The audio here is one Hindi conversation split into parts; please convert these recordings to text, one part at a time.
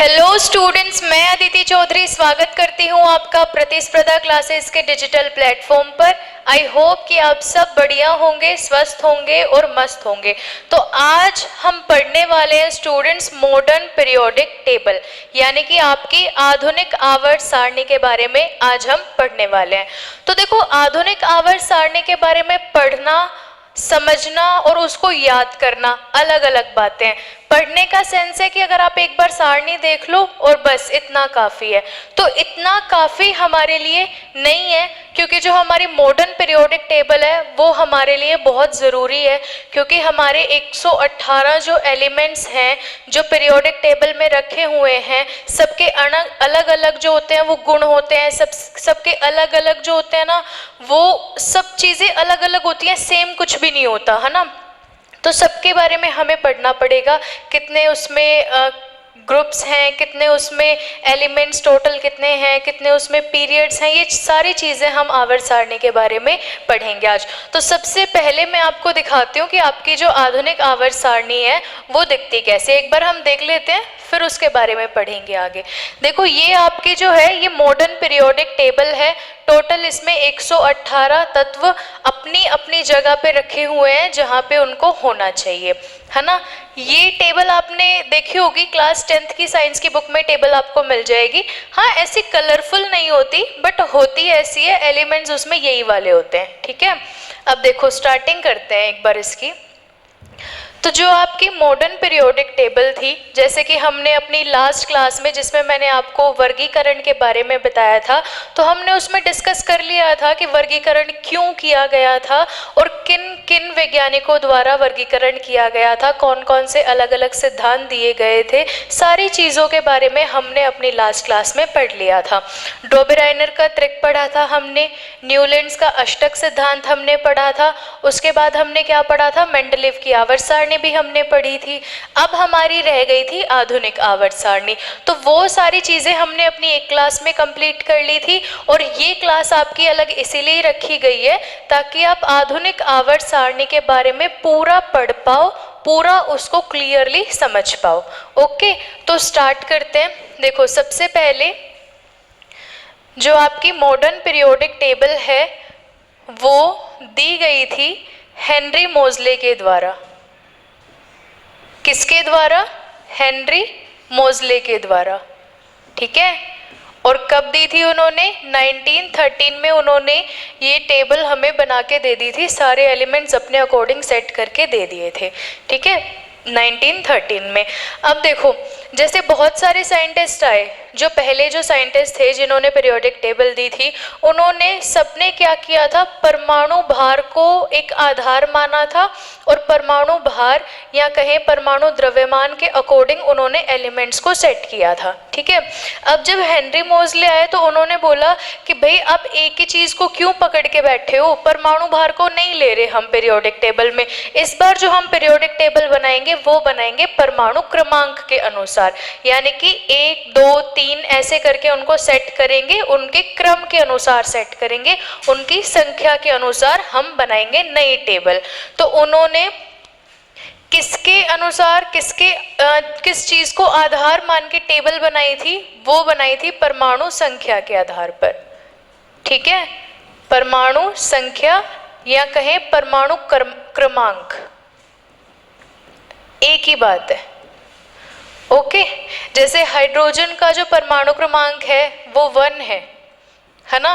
हेलो स्टूडेंट्स, मैं अदिति चौधरी स्वागत करती हूं आपका प्रतिस्पर्धा क्लासेस के डिजिटल प्लेटफॉर्म पर। आई होप कि आप सब बढ़िया होंगे, स्वस्थ होंगे और मस्त होंगे। तो आज हम पढ़ने वाले हैं स्टूडेंट्स मॉडर्न पीरियोडिक टेबल, यानी कि आपकी आधुनिक आवर्त सारणी के बारे में आज हम पढ़ने वाले हैं। तो देखो, आधुनिक आवर्त सारणी के बारे में पढ़ना, समझना और उसको याद करना अलग अलग बातें हैं। पढ़ने का सेंस है कि अगर आप एक बार सारणी देख लो और बस इतना काफ़ी है, तो इतना काफ़ी हमारे लिए नहीं है, क्योंकि जो हमारी मॉडर्न पीरियोडिक टेबल है वो हमारे लिए बहुत ज़रूरी है। क्योंकि हमारे 118 जो एलिमेंट्स हैं जो पीरियोडिक टेबल में रखे हुए हैं, सबके अलग अलग जो होते हैं वो गुण होते हैं, सबके अलग अलग जो होते हैं ना, वो सब चीज़ें अलग अलग होती हैं, सेम कुछ भी नहीं होता है ना। तो सबके बारे में हमें पढ़ना पड़ेगा, कितने उसमें ग्रुप्स हैं, कितने उसमें एलिमेंट्स टोटल कितने हैं, कितने उसमें पीरियड्स हैं, ये सारी चीज़ें हम आवर्त सारणी के बारे में पढ़ेंगे आज। तो सबसे पहले मैं आपको दिखाती हूँ कि आपकी जो आधुनिक आवर्त सारणी है वो दिखती कैसे। एक बार हम देख लेते हैं, फिर उसके बारे में पढ़ेंगे आगे। देखो, ये आपकी जो है ये मॉडर्न पीरियोडिक टेबल है। टोटल इसमें 118 तत्व अपनी अपनी जगह पे रखे हुए हैं जहाँ पे उनको होना चाहिए, है ना। ये टेबल आपने देखी होगी, क्लास 10th की साइंस की बुक में टेबल आपको मिल जाएगी। हाँ, ऐसी कलरफुल नहीं होती, बट होती ऐसी है, एलिमेंट्स उसमें यही वाले होते हैं, ठीक है। अब देखो, स्टार्टिंग करते हैं एक बार इसकी। तो जो आपकी मॉडर्न पीरियोडिक टेबल थी, जैसे कि हमने अपनी लास्ट क्लास में, जिसमें मैंने आपको वर्गीकरण के बारे में बताया था, तो हमने उसमें डिस्कस कर लिया था कि वर्गीकरण क्यों किया गया था और किन किन वैज्ञानिकों द्वारा वर्गीकरण किया गया था, कौन कौन से अलग अलग सिद्धांत दिए गए थे। सारी चीज़ों के बारे में हमने अपनी लास्ट क्लास में पढ़ लिया था। डोबेराइनर का त्रिक पढ़ा था हमने, न्यूलैंड्स का अष्टक सिद्धांत हमने पढ़ा था, उसके बाद हमने क्या पढ़ा था, मेंडलीव की आवर्त सारणी भी हमने पढ़ी थी। अब हमारी रह गई थी आधुनिक आवर्त सारणी। तो वो सारी चीजें हमने अपनी एक क्लास में कंप्लीट कर ली थी, और ये क्लास आपकी अलग इसीलिए रखी गई है ताकि आप आधुनिक आवर्त सारणी के बारे में पूरा पढ़ पाओ, पूरा उसको क्लियरली समझ पाओ। ओके, तो स्टार्ट करते हैं। देखो, सबसे पहले जो आपकी मॉडर्न पीरियोडिक टेबल है वो दी गई थी हेनरी मोजले के द्वारा। किसके द्वारा? हेनरी मोजले के द्वारा, ठीक है। और कब दी थी उन्होंने? 1913 में उन्होंने ये टेबल हमें बना के दे दी थी, सारे एलिमेंट्स अपने अकॉर्डिंग सेट करके दे दिए थे, ठीक है, 1913 में। अब देखो, जैसे बहुत सारे साइंटिस्ट आए, जो पहले जो साइंटिस्ट थे जिन्होंने पीरियोडिक टेबल दी थी, उन्होंने सबने क्या किया था, परमाणु भार को एक आधार माना था, और परमाणु भार या कहें परमाणु द्रव्यमान के अकॉर्डिंग उन्होंने एलिमेंट्स को सेट किया था, ठीक है। अब जब हेनरी मोजले आए तो उन्होंने बोला कि भाई आप एक ही चीज़ को क्यों पकड़ के बैठे हो, परमाणु भार को नहीं ले रहे हम पीरियोडिक टेबल में। इस बार जो हम पीरियोडिक टेबल बनाएंगे वो बनाएंगे परमाणु क्रमांक के अनुसार, यानी कि 1 2 3 ऐसे करके उनको सेट करेंगे, उनके क्रम के अनुसार सेट करेंगे, उनकी संख्या के अनुसार हम बनाएंगे नई टेबल। तो उन्होंने किसके अनुसार, किस चीज़ को आधार मान के टेबल बनाई थी? वो बनाई थी परमाणु संख्या के आधार पर, ठीक है। परमाणु संख्या या कहें परमाणु क्रमांक, एक ही बात है, ओके। जैसे हाइड्रोजन का जो परमाणु क्रमांक है वो 1 है ना,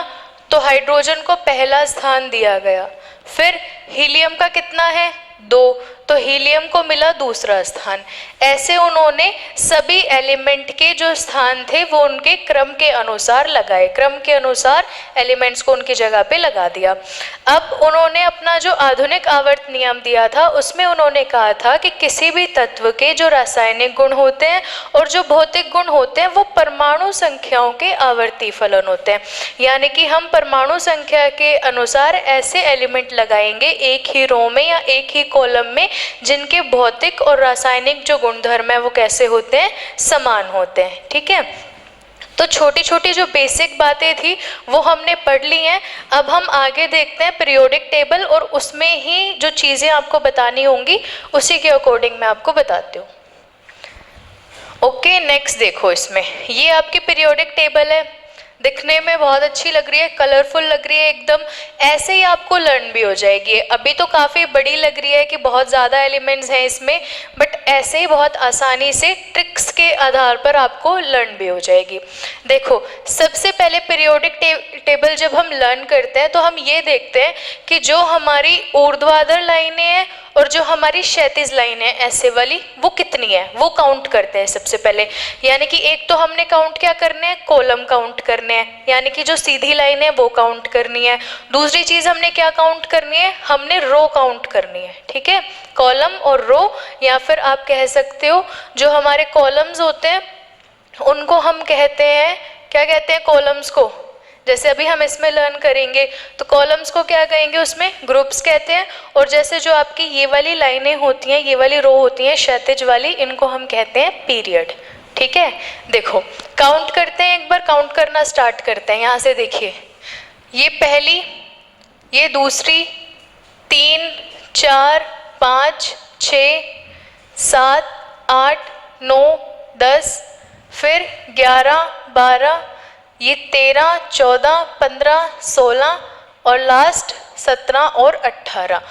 तो हाइड्रोजन को पहला स्थान दिया गया। फिर हीलियम का कितना है? 2, तो हीलियम को मिला दूसरा स्थान। ऐसे उन्होंने सभी एलिमेंट के जो स्थान थे वो उनके क्रम के अनुसार लगाए, क्रम के अनुसार एलिमेंट्स को उनकी जगह पे लगा दिया। अब उन्होंने अपना जो आधुनिक आवर्त नियम दिया था उसमें उन्होंने कहा था कि किसी भी तत्व के जो रासायनिक गुण होते हैं और जो भौतिक गुण होते हैं वो परमाणु संख्याओं के आवर्ती फलन होते हैं, यानी कि हम परमाणु संख्या के अनुसार ऐसे एलिमेंट लगाएंगे एक ही रो में या एक ही कॉलम में जिनके भौतिक और रासायनिक जो गुणधर्म है वो कैसे होते हैं, समान होते हैं, ठीक है। तो छोटी छोटी जो बेसिक बातें थी वो हमने पढ़ ली हैं। अब हम आगे देखते हैं पीरियोडिक टेबल, और उसमें ही जो चीज़ें आपको बतानी होंगी उसी के अकॉर्डिंग मैं आपको बताती हूँ। ओके नेक्स्ट देखो, इसमें ये आपकी पीरियोडिक टेबल है, दिखने में बहुत अच्छी लग रही है, कलरफुल लग रही है एकदम, ऐसे ही आपको लर्न भी हो जाएगी। अभी तो काफ़ी बड़ी लग रही है कि बहुत ज़्यादा एलिमेंट्स हैं इसमें, बट ऐसे ही बहुत आसानी से ट्रिक्स के आधार पर आपको लर्न भी हो जाएगी। देखो सबसे पहले पीरियोडिक टेबल जब हम लर्न करते हैं तो हम ये देखते हैं कि जो हमारी ऊर्ध्वाधर लाइनें हैं और जो हमारी क्षैतिज लाइन है ऐसे वाली, वो कितनी है वो काउंट करते हैं सबसे पहले। यानी कि एक तो हमने काउंट क्या करने हैं, कॉलम काउंट करने हैं, यानी कि जो सीधी लाइन है वो काउंट करनी है। दूसरी चीज हमने क्या काउंट करनी है, हमने रो काउंट करनी है। ठीक है, कॉलम और रो, या फिर आप कह सकते हो जो हमारे कॉलम्स होते हैं उनको हम कहते हैं, क्या कहते हैं कॉलम्स को, जैसे अभी हम इसमें लर्न करेंगे तो कॉलम्स को क्या कहेंगे, उसमें ग्रुप्स कहते हैं। और जैसे जो आपकी ये वाली लाइनें होती हैं, ये वाली रो होती हैं क्षैतिज वाली, इनको हम कहते हैं पीरियड। ठीक है, देखो काउंट करते हैं, एक बार काउंट करना स्टार्ट करते हैं। यहाँ से देखिए, ये पहली, ये दूसरी, 3 4 5 6 7 8 9 10, फिर 11 12, ये 13 14 15 16 और लास्ट 17 और 18।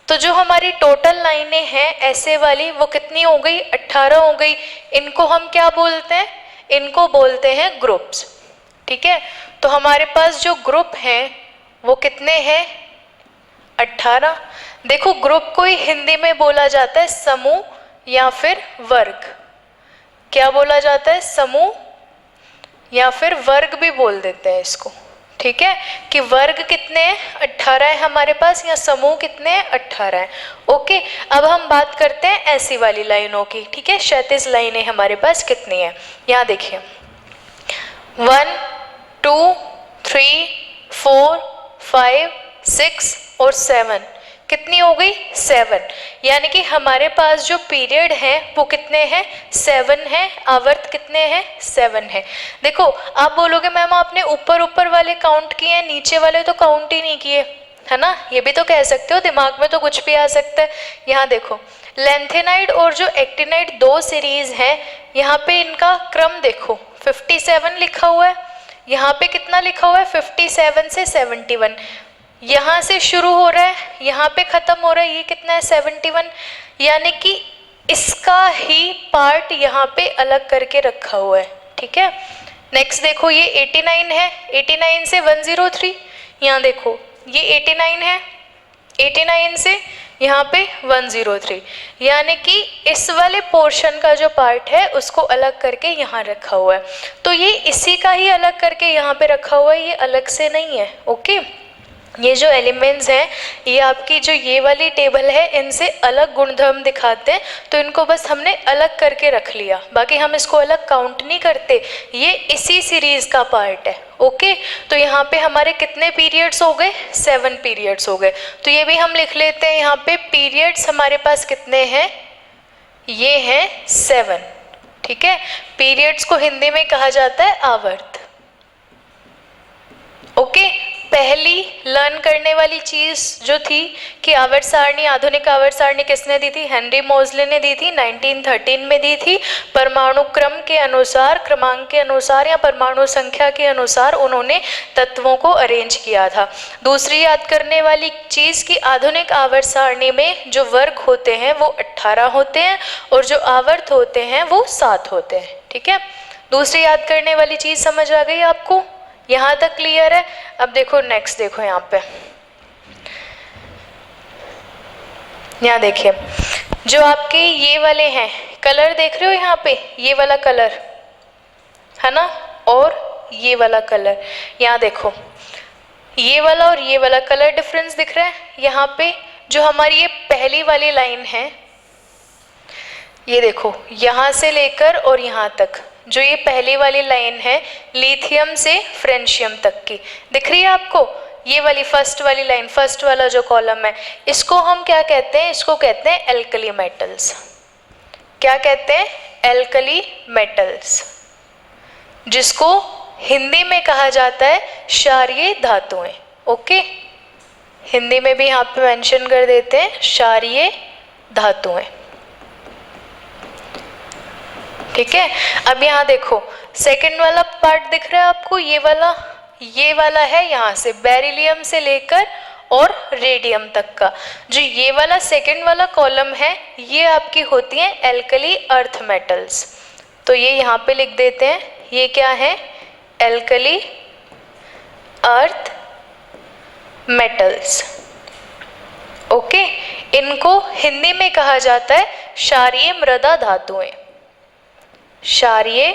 तो जो हमारी टोटल लाइनें हैं ऐसे वाली वो कितनी हो गई, 18 हो गई। इनको हम क्या बोलते हैं, इनको बोलते हैं ग्रुप्स। ठीक है, तो हमारे पास जो ग्रुप हैं वो कितने हैं, 18। देखो ग्रुप को ही हिंदी में बोला जाता है समूह या फिर वर्ग। क्या बोला जाता है, समूह या फिर वर्ग भी बोल देते हैं इसको। ठीक है, कि वर्ग कितने हैं, 18 है हमारे पास, या समूह कितने हैं, 18 है। ओके, अब हम बात करते हैं ऐसी वाली लाइनों की। ठीक है, क्षैतिज लाइनें हमारे पास कितनी है, यहाँ देखिए 1 2 3 4 5 6 और 7, कितनी हो गई, 7। यानी कि हमारे पास जो पीरियड है वो कितने हैं, 7 है। आवर्त कितने हैं, 7 है। देखो आप बोलोगे मैम आपने ऊपर ऊपर वाले काउंट किए हैं, नीचे वाले तो काउंट ही नहीं किए, है ना, ये भी तो कह सकते हो, दिमाग में तो कुछ भी आ सकता है। यहाँ देखो लेंथेनाइड और जो एक्टिनाइड 2 सीरीज हैं, यहाँ पे इनका क्रम देखो, 57 लिखा हुआ है, यहाँ पे कितना लिखा हुआ है, 57 से 71। यहाँ से शुरू हो रहा है, यहाँ पे ख़त्म हो रहा है, ये कितना है, 71। यानी कि इसका ही पार्ट यहाँ पे अलग करके रखा हुआ है। ठीक है, नेक्स्ट देखो ये 89 है, 89 से 103, यहाँ देखो ये 89 है, 89 से यहाँ पे 103, यानी कि इस वाले पोर्शन का जो पार्ट है उसको अलग करके यहाँ रखा हुआ है। तो ये इसी का ही अलग करके यहाँ पे रखा हुआ है, ये अलग से नहीं है। ओके, ये जो एलिमेंट्स हैं ये आपकी जो ये वाली टेबल है इनसे अलग गुणधर्म दिखाते हैं, तो इनको बस हमने अलग करके रख लिया, बाकी हम इसको अलग काउंट नहीं करते, ये इसी सीरीज का पार्ट है। ओके, तो यहाँ पे हमारे कितने पीरियड्स हो गए, 7 पीरियड्स हो गए। तो ये भी हम लिख लेते हैं, यहाँ पे पीरियड्स हमारे पास कितने हैं, ये हैं 7। ठीक है, पीरियड्स को हिंदी में कहा जाता है आवर्त। ओके, पहली लर्न करने वाली चीज़ जो थी कि आवर्त सारणी, आधुनिक आवर्त सारणी किसने दी थी, हेनरी मोजले ने दी थी, 1913 में दी थी। परमाणु क्रम के अनुसार, क्रमांक के अनुसार या परमाणु संख्या के अनुसार उन्होंने तत्वों को अरेंज किया था। दूसरी याद करने वाली चीज़ कि आधुनिक आवर्त सारणी में जो वर्ग होते हैं वो 18 होते हैं और जो आवर्त होते हैं वो 7 होते हैं। ठीक है, दूसरी याद करने वाली चीज़ समझ आ गई आपको, यहाँ तक क्लियर है। अब देखो नेक्स्ट, देखो यहाँ पे, यहाँ देखिए जो आपके ये वाले हैं कलर देख रहे हो, यहाँ पे ये वाला कलर है ना, और ये वाला कलर, यहाँ देखो ये वाला और ये वाला कलर डिफरेंस दिख रहा है। यहाँ पे जो हमारी ये पहली वाली लाइन है, ये देखो यहाँ से लेकर और यहाँ तक जो ये पहली वाली लाइन है लिथियम से फ्रेंशियम तक की दिख रही है आपको, ये वाली फर्स्ट वाली लाइन, फर्स्ट वाला जो कॉलम है, इसको हम क्या कहते हैं, इसको कहते हैं एल्कली मेटल्स। क्या कहते हैं, एल्कली मेटल्स, जिसको हिंदी में कहा जाता है क्षारीय धातुएं। ओके, हिंदी में भी यहाँ पे मेंशन कर देते हैं क्षारीय धातुएं। ठीक है। अब यहाँ देखो सेकंड वाला पार्ट दिख रहा है आपको, ये वाला है यहाँ से बेरिलियम से लेकर और रेडियम तक का। जो ये वाला सेकंड वाला कॉलम है ये आपकी होती है एल्कली अर्थ मेटल्स। तो ये यहाँ पे लिख देते हैं, ये क्या है, एल्कली अर्थ मेटल्स। ओके, इनको हिंदी में कहा जाता है क्षारीय मृदा धातुएं, क्षारीय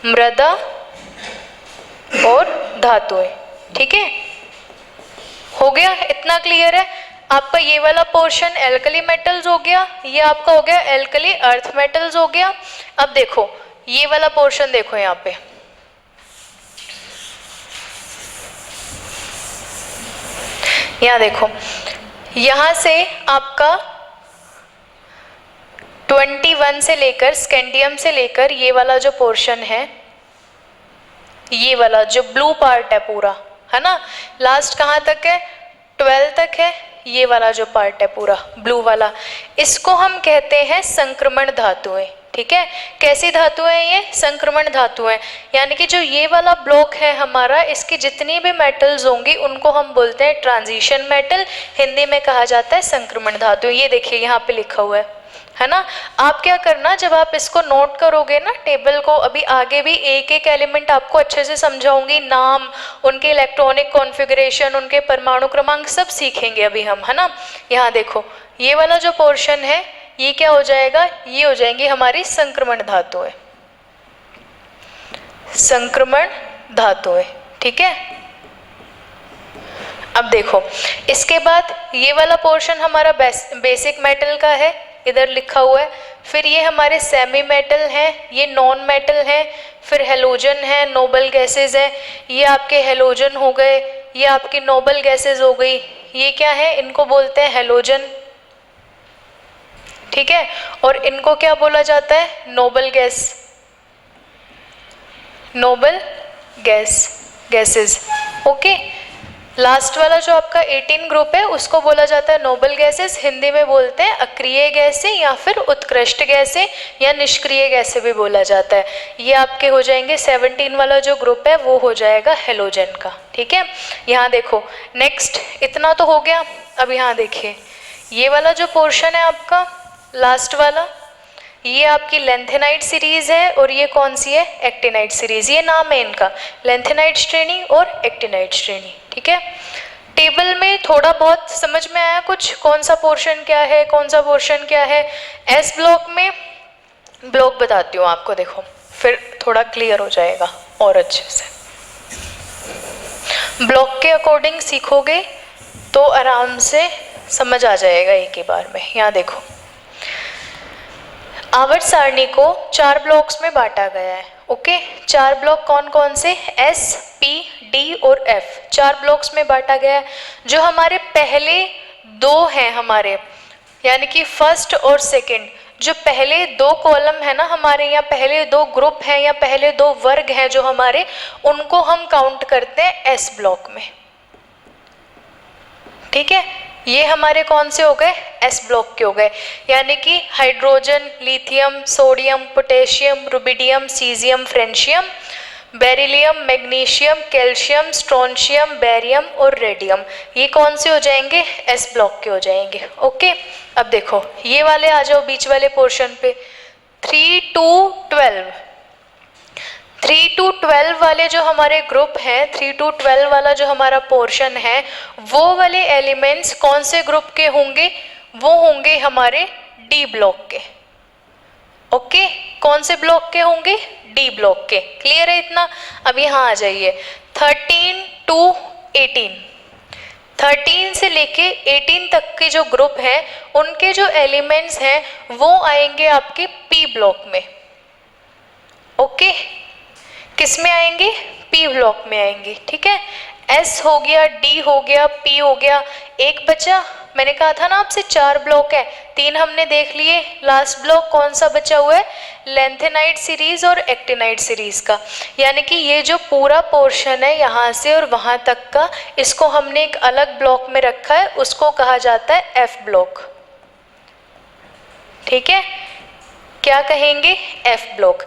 मृदा और धातुएं। ठीक है, हो गया, इतना क्लियर है आपका। ये वाला पोर्शन एल्कली मेटल्स हो गया, ये आपका हो गया एल्कली अर्थ मेटल्स हो गया। अब देखो ये वाला पोर्शन देखो, यहाँ पे यहाँ देखो, यहाँ से आपका 21 से लेकर स्कैंडियम से लेकर ये वाला जो पोर्शन है, ये वाला जो ब्लू पार्ट है पूरा, है ना, लास्ट कहाँ तक है, 12 तक है। ये वाला जो पार्ट है पूरा ब्लू वाला, इसको हम कहते हैं संक्रमण धातुएं। ठीक है, कैसी धातुएं हैं ये, संक्रमण धातुएं। यानी कि जो ये वाला ब्लॉक है हमारा, इसकी जितनी भी मेटल्स होंगी उनको हम बोलते हैं ट्रांजिशन मेटल, हिंदी में कहा जाता है संक्रमण धातु। ये देखिए यहाँ पे लिखा हुआ है ना। आप क्या करना, जब आप इसको नोट करोगे ना टेबल को, अभी आगे भी एक एक एलिमेंट आपको अच्छे से समझाऊंगी, नाम, उनके इलेक्ट्रॉनिक कॉन्फ़िगरेशन, उनके परमाणु क्रमांक सब सीखेंगे अभी हम, है ना। यहाँ देखो ये वाला जो पोर्शन है ये क्या हो जाएगा, ये हो जाएंगी हमारी संक्रमण धातुएं, संक्रमण धातुएं। ठीक है, अब देखो इसके बाद ये वाला पोर्शन हमारा बेसिक मेटल का है, इधर लिखा हुआ है। फिर ये हमारे सेमी मेटल हैं, ये नॉन मेटल हैं, फिर हेलोजन है, नोबल गैसेज है, ये आपके हेलोजन हो गए, ये आपकी नोबल गैसेज हो गई। ये क्या है, इनको बोलते हैं हेलोजन। ठीक है, और इनको क्या बोला जाता है, noble gas, noble gases. Okay, last वाला जो आपका 18 ग्रुप है उसको बोला जाता है नोबल गैसेस, हिंदी में बोलते हैं अक्रिय गैसें या फिर उत्कृष्ट गैसें या निष्क्रिय गैसें भी बोला जाता है। ये आपके हो जाएंगे 17 वाला जो ग्रुप है वो हो जाएगा हेलोजन का। ठीक है, यहाँ देखो नेक्स्ट, इतना तो हो गया। अब यहाँ देखिए ये वाला जो पोर्शन है आपका लास्ट वाला, ये आपकी लेंथेनाइट सीरीज है और ये कौन सी है, एक्टिनाइट सीरीज। ये नाम है इनका, लेंथेनाइट श्रेणी और एक्टिनाइट श्रेणी। ठीक है, टेबल में थोड़ा बहुत समझ में आया कुछ, कौन सा पोर्शन क्या है, कौन सा पोर्शन क्या है। एस ब्लॉक में ब्लॉक बताती हूँ आपको, देखो फिर थोड़ा क्लियर हो जाएगा और अच्छे से। ब्लॉक के अकॉर्डिंग सीखोगे तो आराम से समझ आ जाएगा एक ही बार में। यहाँ देखो आवर्त सारणी को 4 ब्लॉक्स में बांटा गया है। ओके, 4 ब्लॉक कौन कौन से, एस, पी, डी और एफ, 4 ब्लॉक्स में बांटा गया है। जो हमारे पहले 2 हैं हमारे, यानी कि फर्स्ट और सेकंड, जो पहले 2 कॉलम है ना हमारे, या पहले 2 ग्रुप हैं या पहले 2 वर्ग हैं जो हमारे, उनको हम काउंट करते हैं एस ब्लॉक में। ठीक है, ये हमारे कौन से हो गए, एस ब्लॉक के हो गए। यानी कि hydrogen, lithium, sodium, potassium, rubidium, caesium, francium, beryllium, magnesium, calcium, strontium, barium और रेडियम, ये कौन से हो जाएंगे, एस ब्लॉक के हो जाएंगे। ओके, अब देखो ये वाले आ जाओ बीच वाले पोर्शन पे, 3 to 12, 3 to 12 वाले जो हमारे ग्रुप हैं, 3 to 12 वाला जो हमारा पोर्शन है, वो वाले एलिमेंट्स कौन से ग्रुप के होंगे, वो होंगे हमारे डी ब्लॉक के। ओके, कौन से ब्लॉक के होंगे, डी ब्लॉक के। क्लियर है इतना। अब यहाँ आ जाइए 13 to 18, 13 से लेके 18 तक के जो ग्रुप हैं उनके जो एलिमेंट्स हैं वो आएंगे आपके पी ब्लॉक में। ओके, किस में आएंगे, पी ब्लॉक में आएंगे। ठीक है, एस हो गया, डी हो गया, पी हो गया, एक बचा, मैंने कहा था ना आपसे 4 ब्लॉक है, 3 हमने देख लिए, लास्ट ब्लॉक कौन सा बचा हुआ है, लेंथेनाइट सीरीज और एक्टिनाइट सीरीज का। यानी कि ये जो पूरा पोर्शन है यहाँ से और वहाँ तक का, इसको हमने एक अलग ब्लॉक में रखा है, उसको कहा जाता है एफ ब्लॉक। ठीक है, क्या कहेंगे, एफ ब्लॉक।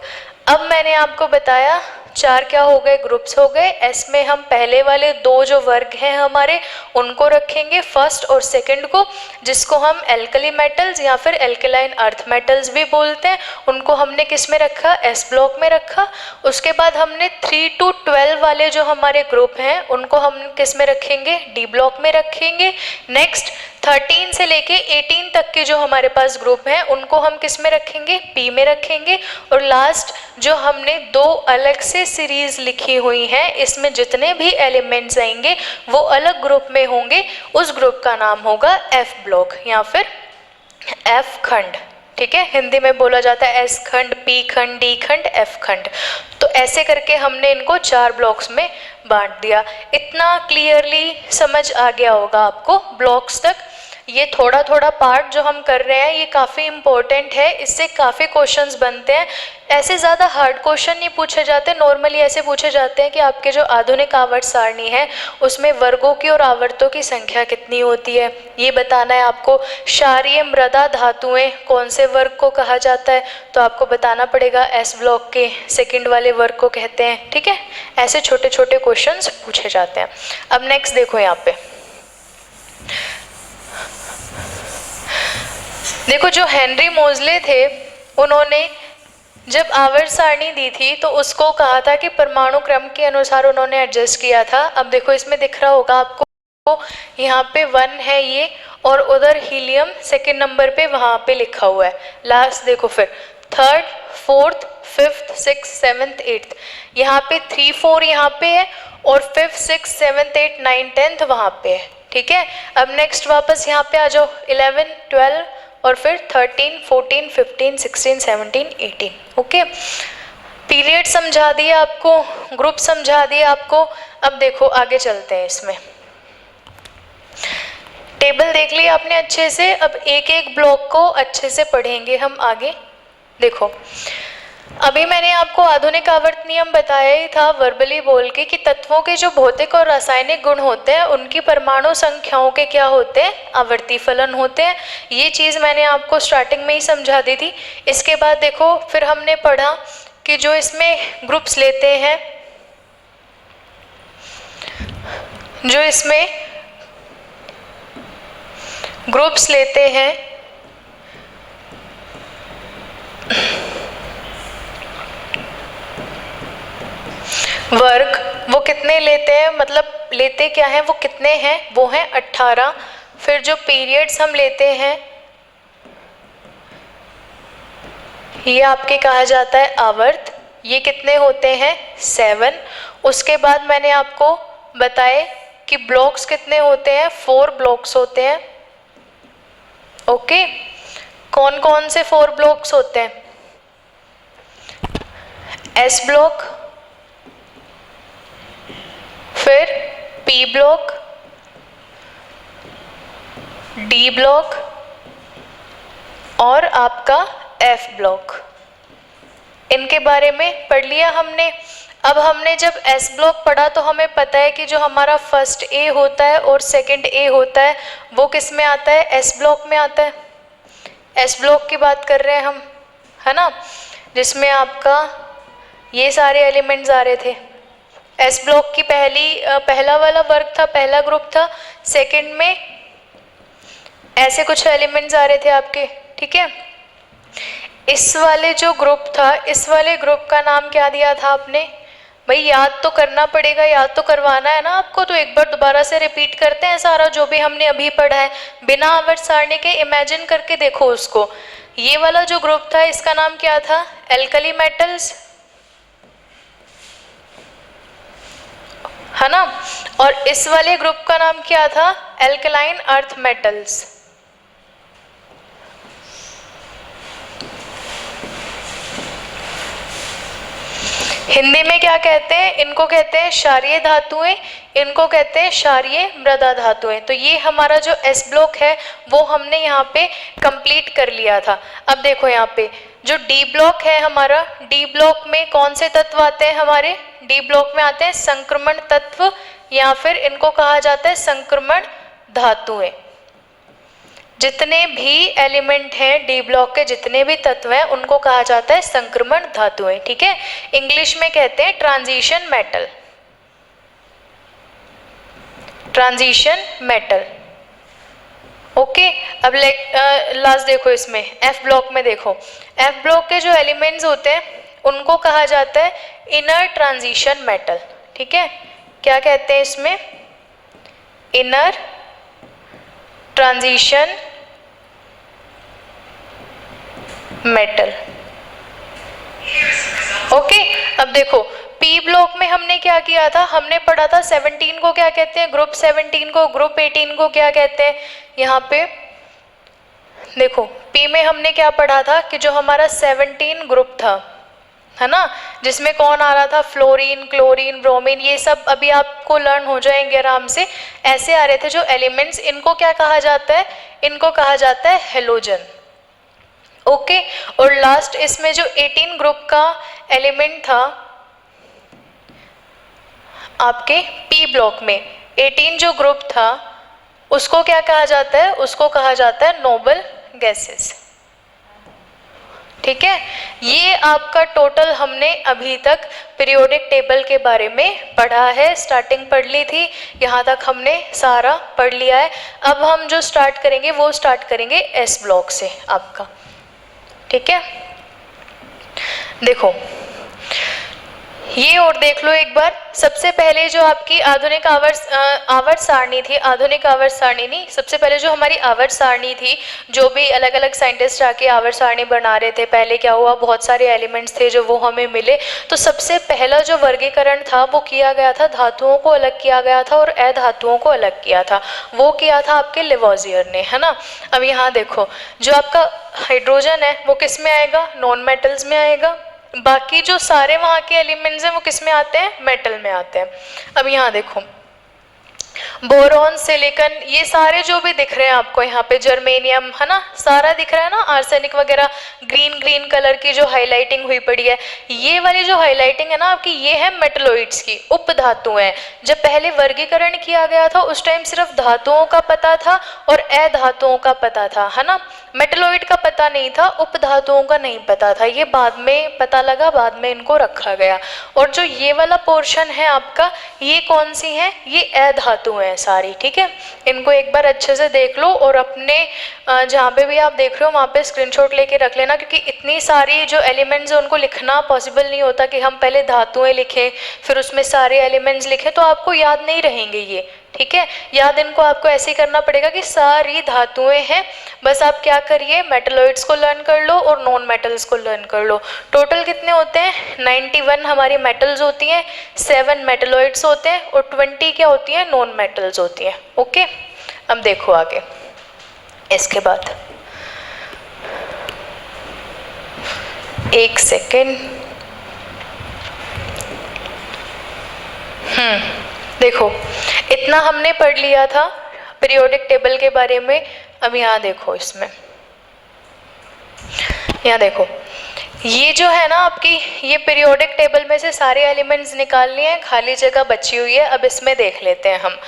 अब मैंने आपको बताया चार क्या हो गए, ग्रुप्स हो गए। एस में हम पहले वाले दो जो वर्ग हैं हमारे उनको रखेंगे, फर्स्ट और सेकंड को, जिसको हम एल्कली मेटल्स या फिर एल्कलाइन अर्थ मेटल्स भी बोलते हैं, उनको हमने किस में रखा, एस ब्लॉक में रखा। उसके बाद हमने 3 to 12 वाले जो हमारे ग्रुप हैं उनको हम किस में रखेंगे, डी ब्लॉक में रखेंगे। नेक्स्ट 13 से लेके 18 तक के जो हमारे पास ग्रुप हैं उनको हम किस में रखेंगे, पी में रखेंगे। और लास्ट जो हमने दो अलग से सीरीज लिखी हुई हैं, इसमें जितने भी एलिमेंट्स आएंगे वो अलग ग्रुप में होंगे, उस ग्रुप का नाम होगा एफ ब्लॉक या फिर एफ खंड। ठीक है, हिंदी में बोला जाता है एस खंड, पी खंड, डी खंड, एफ खंड। तो ऐसे करके हमने इनको 4 ब्लॉक्स में बांट दिया। इतना क्लियरली समझ आ गया होगा आपको ब्लॉक्स तक। ये थोड़ा थोड़ा पार्ट जो हम कर रहे हैं ये काफ़ी इम्पोर्टेंट है, इससे काफ़ी क्वेश्चंस बनते हैं। ऐसे ज़्यादा हार्ड क्वेश्चन नहीं पूछे जाते, नॉर्मली ऐसे पूछे जाते हैं कि आपके जो आधुनिक आवर्त सारणी है उसमें वर्गों की और आवर्तों की संख्या कितनी होती है, ये बताना है आपको। क्षारीय मृदा धातुएं कौन से वर्ग को कहा जाता है, तो आपको बताना पड़ेगा एस ब्लॉक के सेकंड वाले वर्ग को कहते हैं। ठीक है, ऐसे छोटे छोटे क्वेश्चंस पूछे जाते हैं। अब नेक्स्ट देखो, यहाँ पे देखो, जो हेनरी मोजले थे उन्होंने जब आवर्त सारणी दी थी तो उसको कहा था कि परमाणु क्रम के अनुसार उन्होंने एडजस्ट किया था। अब देखो इसमें दिख रहा होगा आपको, यहाँ पे 1 है ये, और उधर हीलियम सेकंड नंबर पे वहाँ पे लिखा हुआ है। लास्ट देखो फिर 3rd, 4th, 5th, 6th, 7th, 8th, यहाँ पे 3, 4 यहाँ पे है, और 5th, 6th, 7th, 8th, 9th, 10th वहाँ पे है। ठीक है, अब नेक्स्ट वापस यहाँ पे आ जाओ, 11, 12 और फिर 13, 14, 15, 16, 17, 18। ओके, पीरियड समझा दिया आपको, ग्रुप समझा दिया आपको। अब देखो आगे चलते हैं, इसमें टेबल देख लिया आपने अच्छे से। अब एक एक ब्लॉक को अच्छे से पढ़ेंगे हम आगे। देखो, अभी मैंने आपको आधुनिक आवर्त नियम बताया ही था वर्बली बोल के कि तत्वों के जो भौतिक और रासायनिक गुण होते हैं उनकी परमाणु संख्याओं के क्या होते हैं, आवर्ती फलन होते हैं। ये चीज़ मैंने आपको स्टार्टिंग में ही समझा दी थी। इसके बाद देखो फिर हमने पढ़ा कि जो इसमें ग्रुप्स लेते हैं, जो इसमें ग्रुप्स लेते हैं वर्ग, वो कितने लेते हैं, मतलब लेते क्या हैं, वो कितने हैं, वो हैं 18। फिर जो पीरियड्स हम लेते हैं ये आपके कहा जाता है आवर्त, ये कितने होते हैं, 7। उसके बाद मैंने आपको बताए कि ब्लॉक्स कितने होते हैं, 4 ब्लॉक्स होते हैं। ओके, कौन कौन से 4 ब्लॉक्स होते हैं, एस ब्लॉक, फिर पी ब्लॉक, डी ब्लॉक और आपका एफ ब्लॉक। इनके बारे में पढ़ लिया हमने। अब हमने जब एस ब्लॉक पढ़ा तो हमें पता है कि जो हमारा फर्स्ट ए होता है और सेकंड ए होता है वो किस में आता है, एस ब्लॉक में आता है। एस ब्लॉक की बात कर रहे हैं हम, है ना, जिसमें आपका ये सारे एलिमेंट्स आ रहे थे। एस ब्लॉक की पहला वाला वर्ग था, पहला ग्रुप था। सेकंड में ऐसे कुछ एलिमेंट्स आ रहे थे आपके। ठीक है, इस वाले जो ग्रुप था, इस वाले ग्रुप का नाम क्या दिया था आपने, भाई याद तो करना पड़ेगा, याद तो करवाना है ना आपको। तो एक बार दोबारा से रिपीट करते हैं सारा जो भी हमने अभी पढ़ा है, बिना आवर्त सारणी के इमेजिन करके देखो उसको। ये वाला जो ग्रुप था इसका नाम क्या था, एल्कली मेटल्स, है ना, और इस वाले ग्रुप का नाम क्या था, एल्कलाइन अर्थ मेटल्स। हिंदी में क्या कहते हैं, इनको कहते हैं क्षारीय धातुएं, इनको कहते हैं क्षारीय मृदा धातुएं। तो ये हमारा जो एस ब्लॉक है वो हमने यहाँ पे कंप्लीट कर लिया था। अब देखो यहाँ पे जो डी ब्लॉक है हमारा, डी ब्लॉक में कौन से तत्व आते हैं हमारे, डी ब्लॉक में आते हैं संक्रमण तत्व या फिर इनको कहा जाता है संक्रमण धातुएं। जितने भी एलिमेंट हैं डी ब्लॉक के, जितने भी तत्व हैं, उनको कहा जाता है संक्रमण धातुएं। ठीक है, इंग्लिश में कहते हैं transition metal, transition metal. Okay, अब लास्ट देखो, इसमें एफ ब्लॉक में देखो, एफ ब्लॉक के जो एलिमेंट्स होते हैं उनको कहा जाता है इनर ट्रांजिशन मेटल। ठीक है, क्या कहते हैं इसमें? Inner transition metal. ओके, अब देखो पी ब्लॉक में हमने क्या किया था, हमने पढ़ा था 17 को क्या कहते हैं, ग्रुप 17 को, ग्रुप 18 को क्या कहते हैं। यहाँ पे देखो पी में हमने क्या पढ़ा था कि जो हमारा 17 ग्रुप था, है ना, जिसमें कौन आ रहा था, फ्लोरीन, क्लोरीन, ब्रोमीन, ये सब अभी आपको लर्न हो जाएंगे आराम से। ऐसे आ रहे थे जो एलिमेंट्स, इनको क्या कहा जाता है, इनको कहा जाता है हेलोजन। ओके, और लास्ट इसमें जो 18 ग्रुप का एलिमेंट था आपके पी ब्लॉक में, 18 जो ग्रुप था उसको क्या कहा जाता है, उसको कहा जाता है नोबल गैसेस। ठीक है, ये आपका टोटल हमने अभी तक पीरियोडिक टेबल के बारे में पढ़ा है, स्टार्टिंग पढ़ ली थी, यहाँ तक हमने सारा पढ़ लिया है। अब हम जो स्टार्ट करेंगे वो स्टार्ट करेंगे एस ब्लॉक से आपका। ठीक है, देखो ये और देख लो एक बार। सबसे पहले जो आपकी आधुनिक आवर्त सारणी थी, आधुनिक आवर्त सारणी नहीं, सबसे पहले जो हमारी आवर्त सारणी थी, जो भी अलग अलग साइंटिस्ट आके आवर्त सारणी बना रहे थे, पहले क्या हुआ, बहुत सारे एलिमेंट्स थे जो वो हमें मिले, तो सबसे पहला जो वर्गीकरण था वो किया गया था, धातुओं को अलग किया गया था और अधातुओं को अलग किया था, वो किया था आपके लेवोजियर ने, है ना। अब यहाँ देखो जो आपका हाइड्रोजन है वो किस में आएगा, नॉन मेटल्स में आएगा, बाकी जो सारे वहाँ के एलिमेंट्स हैं वो किस में आते हैं, मेटल में आते हैं। अब यहाँ देखो बोरॉन, सिलिकॉन, ये सारे जो भी दिख रहे हैं आपको यहाँ पे, जर्मेनियम, है ना, सारा दिख रहा है ना, आर्सेनिक वगैरह, ग्रीन ग्रीन कलर की जो हाईलाइटिंग हुई पड़ी है, ये वाली जो हाईलाइटिंग है ना आपकी, ये है मेटलोइड्स की, उपधातुएं। जब पहले वर्गीकरण किया गया था उस टाइम सिर्फ धातुओं का पता था और अधातुओं का पता था, है ना, मेटलोइड का पता नहीं था, उपधातुओं का नहीं पता था, ये बाद में पता लगा, बाद में इनको रखा गया। और जो ये वाला पोर्शन है आपका, ये कौन सी है, ये अधातु है सारी। ठीक है, इनको एक बार अच्छे से देख लो और अपने जहाँ पे भी आप देख रहे हो वहाँ पे स्क्रीनशॉट लेके रख लेना, क्योंकि इतनी सारी जो एलिमेंट्स है उनको लिखना पॉसिबल नहीं होता कि हम पहले धातुएं लिखें फिर उसमें सारे एलिमेंट्स लिखें, तो आपको याद नहीं रहेंगे ये। ठीक है, याद इनको आपको ऐसे ही करना पड़ेगा कि सारी धातुएं हैं, बस आप क्या करिए, मेटलॉइड्स को लर्न कर लो और नॉन मेटल्स को लर्न कर लो। टोटल कितने होते हैं, 91 हमारी मेटल्स होती हैं, 7 मेटलॉइड्स होते हैं और 20 क्या होती हैं, नॉन मेटल्स होती हैं। ओके, अब देखो आगे इसके बाद, एक सेकेंड, देखो इतना हमने पढ़ लिया था पीरियोडिक टेबल के बारे में। अब यहाँ देखो, इसमें यहाँ देखो, ये जो है ना आपकी, ये पीरियोडिक टेबल में से सारे एलिमेंट्स निकाल लिए हैं, खाली जगह बची हुई है। अब इसमें देख लेते हैं हम,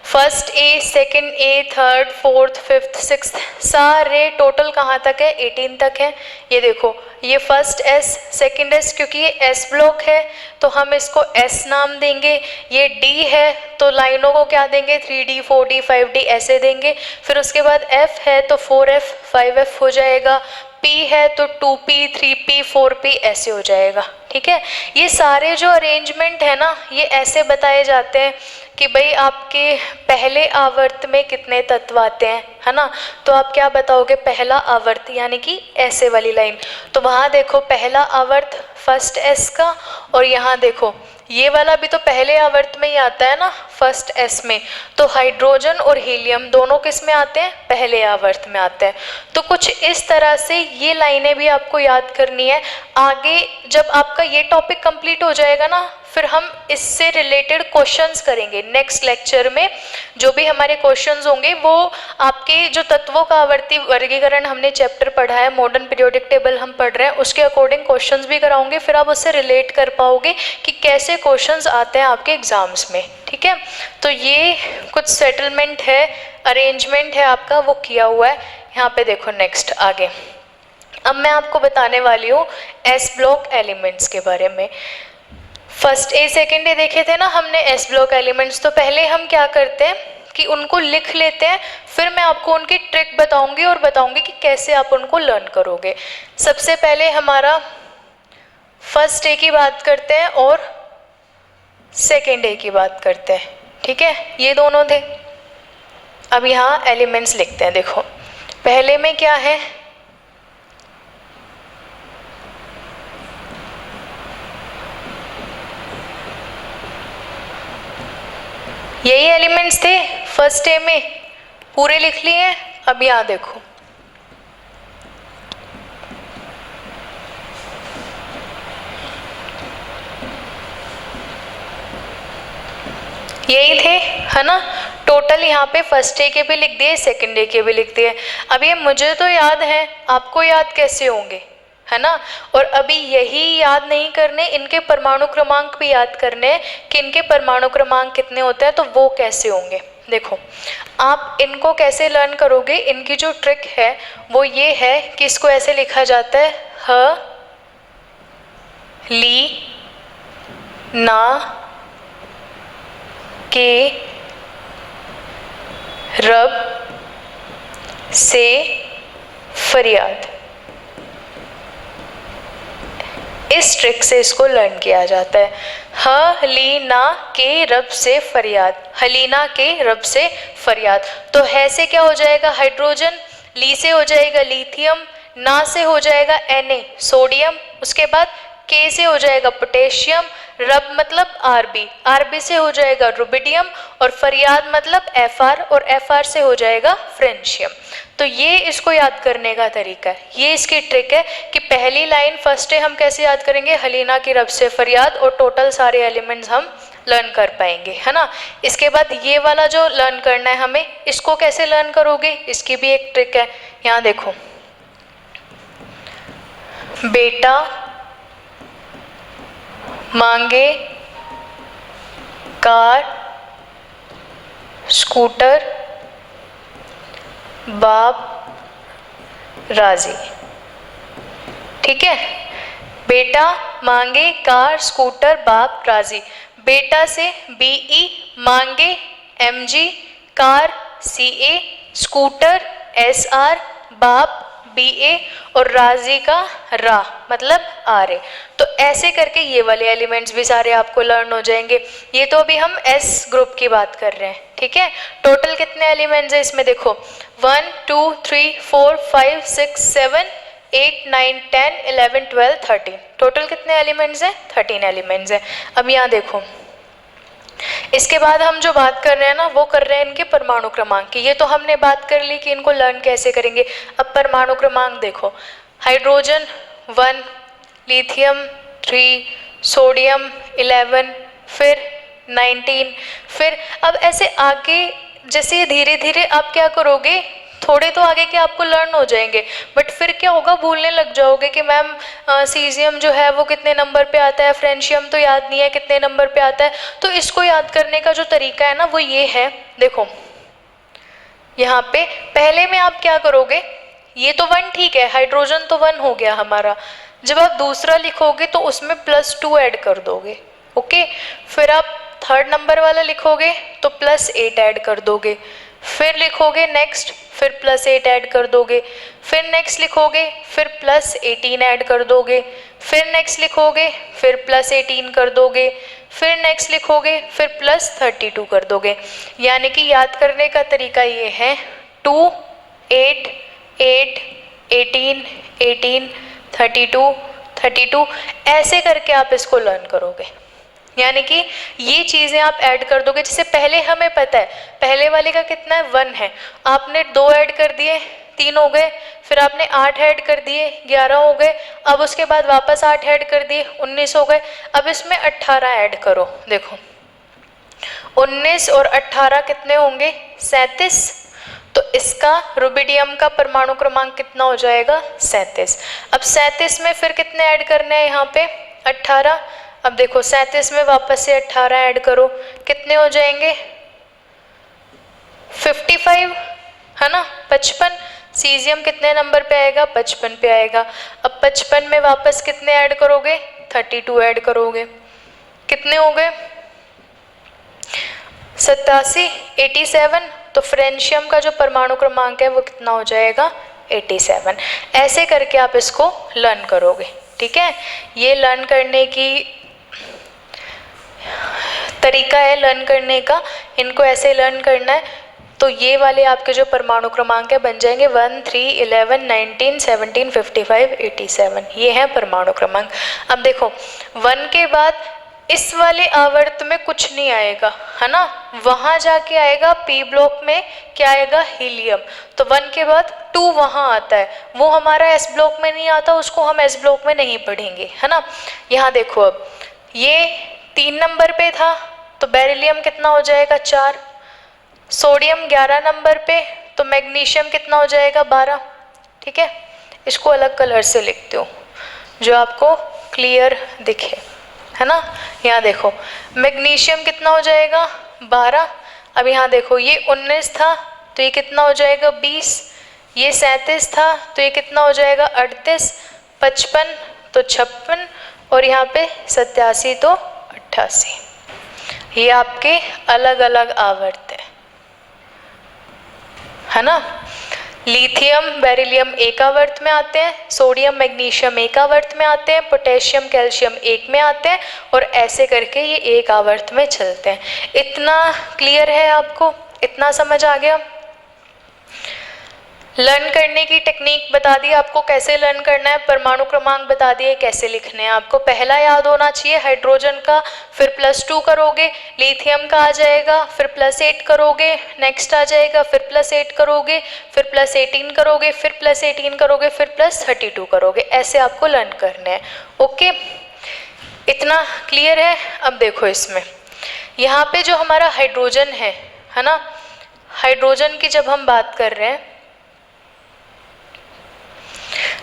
first A, second A, third, fourth, fifth, sixth, सारे टोटल कहाँ तक है, 18 तक है। ये देखो, ये फर्स्ट एस, सेकंड एस, क्योंकि ये एस ब्लॉक है तो हम इसको एस नाम देंगे। ये डी है तो लाइनों को क्या देंगे, 3D, 4D, 5D ऐसे देंगे। फिर उसके बाद एफ है तो 4F, 5F हो जाएगा। पी है तो 2P, 3P, 4P ऐसे हो जाएगा। ठीक है, ये सारे जो अरेंजमेंट है ना, ये ऐसे बताए जाते हैं कि भाई आपके पहले आवर्त में कितने तत्व आते हैं, है ना। तो आप क्या बताओगे, पहला आवर्त, यानी कि ऐसे वाली लाइन। तो वहाँ देखो पहला आवर्त फर्स्ट एस का, और यहाँ देखो ये वाला भी तो पहले आवर्त में ही आता है ना, फर्स्ट एस में। तो हाइड्रोजन और हीलियम दोनों किस में आते हैं, पहले आवर्त में आते हैं। तो कुछ इस तरह से ये लाइनें भी आपको याद करनी है। आगे जब आपका ये टॉपिक कंप्लीट हो जाएगा ना, फिर हम इससे रिलेटेड क्वेश्चंस करेंगे नेक्स्ट लेक्चर में। जो भी हमारे क्वेश्चंस होंगे वो आपके जो तत्वों का आवर्ती वर्गीकरण हमने चैप्टर पढ़ा है, मॉडर्न पीरियोडिक टेबल हम पढ़ रहे हैं, उसके अकॉर्डिंग क्वेश्चंस भी कराऊंगे। फिर आप उससे रिलेट कर पाओगे कि कैसे क्वेश्चंस आते हैं आपके एग्जाम्स में। ठीक है, तो ये कुछ सेटलमेंट है, अरेंजमेंट है आपका, वो किया हुआ है। यहाँ पे देखो नेक्स्ट आगे, अब मैं आपको बताने वाली हूँ एस ब्लॉक एलिमेंट्स के बारे में। फर्स्ट ए सेकेंड डे देखे थे ना हमने एस ब्लॉक एलिमेंट्स, तो पहले हम क्या करते हैं कि उनको लिख लेते हैं, फिर मैं आपको उनकी ट्रिक बताऊंगी और बताऊंगी कि कैसे आप उनको लर्न करोगे। सबसे पहले हमारा फर्स्ट डे की बात करते हैं और सेकेंड डे की बात करते हैं, ठीक है, ये दोनों थे। अब यहाँ एलिमेंट्स लिखते हैं। देखो पहले में क्या है, यही एलिमेंट्स थे फर्स्ट डे में, पूरे लिख लिए। अब यहाँ देखो यही थे, है ना। टोटल यहाँ पे फर्स्ट डे के भी लिख दिए, सेकेंड डे के भी लिख दिए। अब ये मुझे तो याद है, आपको याद कैसे होंगे, है ना। और अभी यही याद नहीं करने, इनके परमाणु क्रमांक भी याद करने हैं कि इनके परमाणु क्रमांक कितने होते हैं, तो वो कैसे होंगे। देखो आप इनको कैसे लर्न करोगे, इनकी जो ट्रिक है वो ये है कि इसको ऐसे लिखा जाता है, ह ली ना के रब से फरियाद। इस ट्रिक से इसको लर्न किया जाता है। हलीना के रब से फरियाद, हलीना के रब से फरियाद। तो है से क्या हो जाएगा हाइड्रोजन, ली से हो जाएगा लिथियम, ना से हो जाएगा Na सोडियम, उसके बाद के से हो जाएगा पोटेशियम, रब मतलब आरबी, आरबी से हो जाएगा रुबिडियम, और फरियाद मतलब Fr, और Fr से हो जाएगा फ्रेंशियम। तो ये इसको याद करने का तरीका है, ये इसकी ट्रिक है कि पहली लाइन फर्स्ट डे हम कैसे याद करेंगे, हलीना की रब से फरियाद, और टोटल सारे एलिमेंट्स हम लर्न कर पाएंगे, है ना। इसके बाद ये वाला जो लर्न करना है हमें, इसको कैसे लर्न करोगे, इसकी भी एक ट्रिक है। यहाँ देखो, बेटा मांगे कार स्कूटर बाप राजी, ठीक है। बेटा मांगे कार स्कूटर बाप राजी, बेटा से BE, मांगे MG, car CA, scooter SR, बाप BA, और राजी का रा मतलब RA। तो ऐसे करके ये वाले एलिमेंट्स भी सारे आपको लर्न हो जाएंगे। ये तो अभी हम S ग्रुप की बात कर रहे हैं, ठीक है। टोटल कितने एलिमेंट्स है इसमें, देखो 1 2 3 4 5 6 7 8 9 10 11 12 13, टोटल कितने एलिमेंट्स हैं, 13 एलिमेंट्स हैं। अब यहाँ देखो, इसके बाद हम जो बात कर रहे हैं ना, वो कर रहे हैं इनके परमाणु क्रमांक की। ये तो हमने बात कर ली कि इनको लर्न कैसे करेंगे। अब परमाणु क्रमांक देखो, हाइड्रोजन 1, लिथियम 3, सोडियम 11, फिर 19, फिर अब ऐसे आगे जैसे धीरे धीरे आप क्या करोगे, थोड़े तो आगे के आपको लर्न हो जाएंगे, बट फिर क्या होगा, भूलने लग जाओगे कि मैम सीजियम जो है वो कितने नंबर पे आता है, फ्रेंशियम तो याद नहीं है कितने नंबर पे आता है। तो इसको याद करने का जो तरीका है ना, वो ये है। देखो यहाँ पे पहले में आप क्या करोगे, ये तो 1 ठीक है, हाइड्रोजन तो 1 हो गया हमारा। जब आप दूसरा लिखोगे तो उसमें +2 ऐड कर दोगे, ओके। फिर आप थर्ड नंबर वाला लिखोगे तो +8 ऐड कर दोगे, फिर लिखोगे नेक्स्ट, फिर +8 ऐड कर दोगे, फिर नेक्स्ट लिखोगे, फिर +18 ऐड कर दोगे, फिर नेक्स्ट लिखोगे, फिर +18 कर दोगे, फिर नेक्स्ट लिखोगे, फिर +32 कर दोगे। यानी कि याद करने का तरीका ये है 2 8 8 18 18 32 32, ऐसे करके आप इसको लर्न करोगे। यानी कि ये चीज़ें आप ऐड कर दोगे। जैसे पहले हमें पता है पहले वाले का कितना है, 1 है, आपने 2 ऐड कर दिए 3 हो गए, फिर आपने 8 ऐड कर दिए 11 हो गए, अब उसके बाद वापस 8 ऐड कर दिए 19 हो गए। अब इसमें 18 ऐड करो, देखो 19 और 18 कितने होंगे, 37। तो इसका रुबिडियम का परमाणु क्रमांक कितना हो जाएगा, 37। अब 37 में फिर कितने ऐड करने हैं यहाँ पे, 18। अब देखो 37 में वापस से 18 ऐड करो, कितने हो जाएंगे, 55, है ना, 55। सीजियम कितने नंबर पे आएगा? 55 पे आएगा। अब 55 में वापस कितने ऐड करोगे? 32 ऐड करोगे। कितने हो गए? 87, 87। तो फ्रेंशियम का जो परमाणु क्रमांक है वो कितना हो जाएगा? 87। ऐसे करके आप इसको लर्न करोगे, ठीक है। ये लर्न करने की तरीका है लर्न करने का, इनको ऐसे लर्न करना है। तो ये वाले आपके जो परमाणु क्रमांक है बन जाएंगे 1, 3, 11, 19, 17, 55, 87। ये है परमाणु क्रमांक। अब देखो 1 के बाद इस वाले आवर्त में कुछ नहीं आएगा, है ना, वहां जाके आएगा पी ब्लॉक में क्या आएगा? हीलियम। तो 1 के बाद 2 वहां आता है, वो हमारा एस ब्लॉक में नहीं आता, उसको हम एस ब्लॉक में नहीं पढ़ेंगे, है ना। यहाँ देखो अब ये 3 नंबर पे था तो बेरिलियम कितना हो जाएगा? 4। सोडियम 11 नंबर पे तो मैग्नीशियम कितना हो जाएगा? 12। ठीक है, इसको अलग कलर से लिखते हो जो आपको क्लियर दिखे, है ना। यहाँ देखो मैग्नीशियम कितना हो जाएगा? 12। अब यहाँ देखो ये 19 था तो ये कितना हो जाएगा? 20। ये 37 था तो ये कितना हो जाएगा? 38। 55 तो 56 और यहाँ पे 87 तो 88। ये आपके अलग अलग आवर्त है ना। लिथियम बेरिलियम एक आवर्त में आते हैं, सोडियम मैग्नीशियम एक आवर्त में आते हैं, पोटेशियम कैल्शियम एक में आते हैं और ऐसे करके ये एक आवर्त में चलते हैं। इतना क्लियर है आपको? इतना समझ आ गया? लर्न करने की टेक्निक बता दी आपको, कैसे लर्न करना है, परमाणु क्रमांक बता दिए कैसे लिखने हैं आपको। पहला याद होना चाहिए हाइड्रोजन का, फिर +2 करोगे, लिथियम का आ जाएगा, फिर +8 करोगे, नेक्स्ट आ जाएगा, फिर +8 करोगे, फिर +18 करोगे, फिर +18 करोगे, फिर +32 करोगे। ऐसे आपको लर्न करने हैं। ओके, इतना क्लियर है? अब देखो इसमें यहाँ पे जो हमारा हाइड्रोजन है ना, हाइड्रोजन की जब हम बात कर रहे हैं,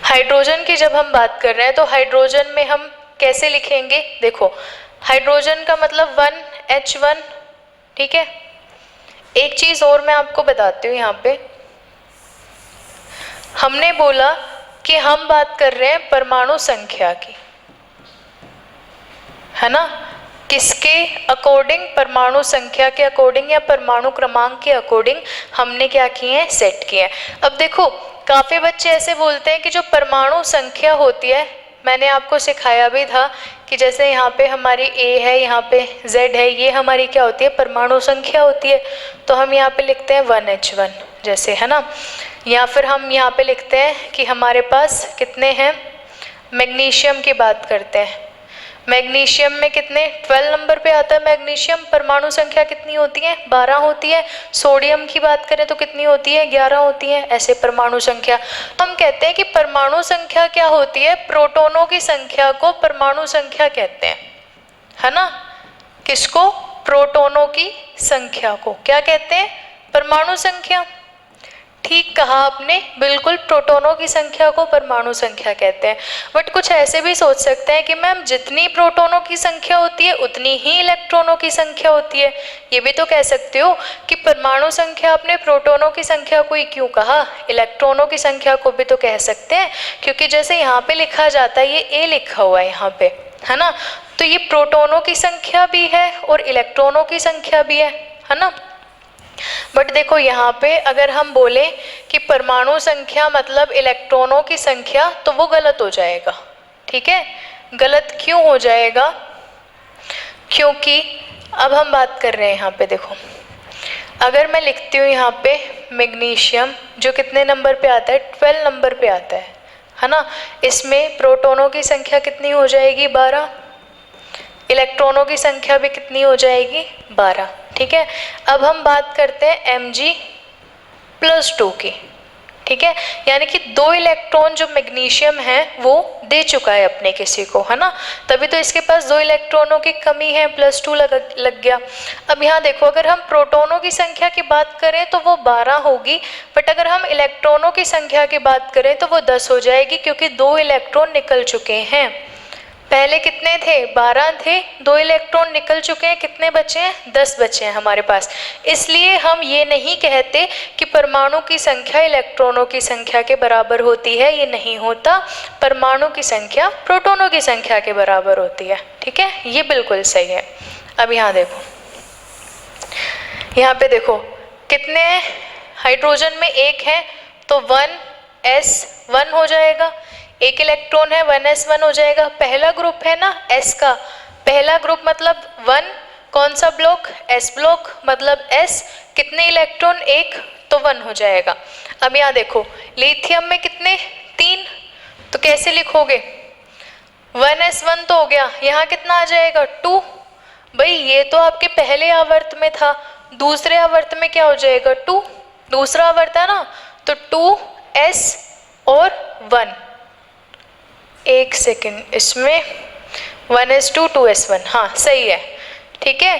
हाइड्रोजन की जब हम बात कर रहे हैं तो हाइड्रोजन में हम कैसे लिखेंगे? देखो हाइड्रोजन का मतलब 1H1, ठीक है। एक चीज और मैं आपको बताती हूँ, यहाँ पे हमने बोला कि हम बात कर रहे हैं परमाणु संख्या की, है ना। किसके अकॉर्डिंग? परमाणु संख्या के अकॉर्डिंग या परमाणु क्रमांक के अकॉर्डिंग हमने क्या किए हैं? सेट किए हैं। अब देखो काफ़ी बच्चे ऐसे बोलते हैं कि जो परमाणु संख्या होती है, मैंने आपको सिखाया भी था कि जैसे यहाँ पे हमारी A है, यहाँ पे Z है, ये हमारी क्या होती है? परमाणु संख्या होती है। तो हम यहाँ पे लिखते हैं 1H1 जैसे, है ना। या फिर हम यहाँ पे लिखते हैं कि हमारे पास कितने हैं? मैग्नीशियम की बात करते हैं, मैग्नीशियम में कितने? 12 नंबर पे आता है मैग्नीशियम। परमाणु संख्या कितनी होती है? 12 होती है। सोडियम की बात करें तो कितनी होती है? 11 होती है। ऐसे परमाणु संख्या। हम कहते हैं कि परमाणु संख्या क्या होती है? प्रोटॉनों की संख्या को परमाणु संख्या कहते हैं, है ना। किसको? प्रोटॉनों की संख्या को क्या कहते हैं? परमाणु संख्या। ठीक कहा आपने, बिल्कुल, प्रोटॉनों की संख्या को परमाणु संख्या कहते हैं। बट कुछ ऐसे भी सोच सकते हैं कि मैम जितनी प्रोटॉनों की संख्या होती है उतनी ही इलेक्ट्रॉनों की संख्या होती है। ये भी तो कह सकते हो कि परमाणु संख्या आपने प्रोटॉनों की संख्या को ही क्यों कहा, इलेक्ट्रॉनों की संख्या को भी तो कह सकते हैं, क्योंकि जैसे यहाँ पे लिखा जाता है, ये A लिखा हुआ है यहाँ पे, है ना। तो ये प्रोटॉनों की संख्या भी है और इलेक्ट्रॉनों की संख्या भी है ना। बट देखो यहाँ पे अगर हम बोले कि परमाणु संख्या मतलब इलेक्ट्रॉनों की संख्या, तो वो गलत हो जाएगा, ठीक है। गलत क्यों हो जाएगा? क्योंकि अब हम बात कर रहे हैं यहाँ पे, देखो अगर मैं लिखती हूँ यहाँ पे मैग्नीशियम जो कितने नंबर पे आता है? 12 नंबर पे आता है ना। इसमें प्रोटॉनों की संख्या कितनी हो जाएगी? 12। इलेक्ट्रॉनों की संख्या भी कितनी हो जाएगी? 12, ठीक है। अब हम बात करते हैं Mg+2 की, ठीक है। यानी कि 2 इलेक्ट्रॉन जो मैग्नीशियम है वो दे चुका है अपने किसी को, है ना। तभी तो इसके पास 2 इलेक्ट्रॉनों की कमी है, +2 लग गया। अब यहाँ देखो अगर हम प्रोटॉनों की संख्या की बात करें तो वो 12 होगी, बट अगर हम इलेक्ट्रॉनों की संख्या की बात करें तो वो 10 हो जाएगी, क्योंकि 2 इलेक्ट्रॉन निकल चुके हैं। पहले कितने थे, 12 थे, 2 इलेक्ट्रॉन निकल चुके हैं, कितने बचे हैं, 10 बचे हैं हमारे पास। इसलिए हम ये नहीं कहते कि परमाणु की संख्या इलेक्ट्रॉनों की संख्या के बराबर होती है, ये नहीं होता। परमाणु की संख्या प्रोटॉनों की संख्या के बराबर होती है, ठीक है, ये बिल्कुल सही है। अब यहाँ देखो, यहाँ पे देखो कितने हाइड्रोजन में एक है, तो 1s1 हो जाएगा, एक इलेक्ट्रॉन है 1s1 हो जाएगा। पहला ग्रुप है ना s का, पहला ग्रुप मतलब 1, कौन सा ब्लॉक, s ब्लॉक, मतलब s, कितने इलेक्ट्रॉन, एक, तो 1 हो जाएगा। अब यहाँ देखो लिथियम में कितने, 3, तो कैसे लिखोगे, 1s1 तो हो गया, यहाँ कितना आ जाएगा, 2। भाई ये तो आपके पहले आवर्त में था, दूसरे आवर्त में क्या हो जाएगा, 2, दूसरा आवर्त है ना, तो 2s और 1, एक सेकेंड, इसमें 1s2 2s1, हाँ सही है, ठीक है,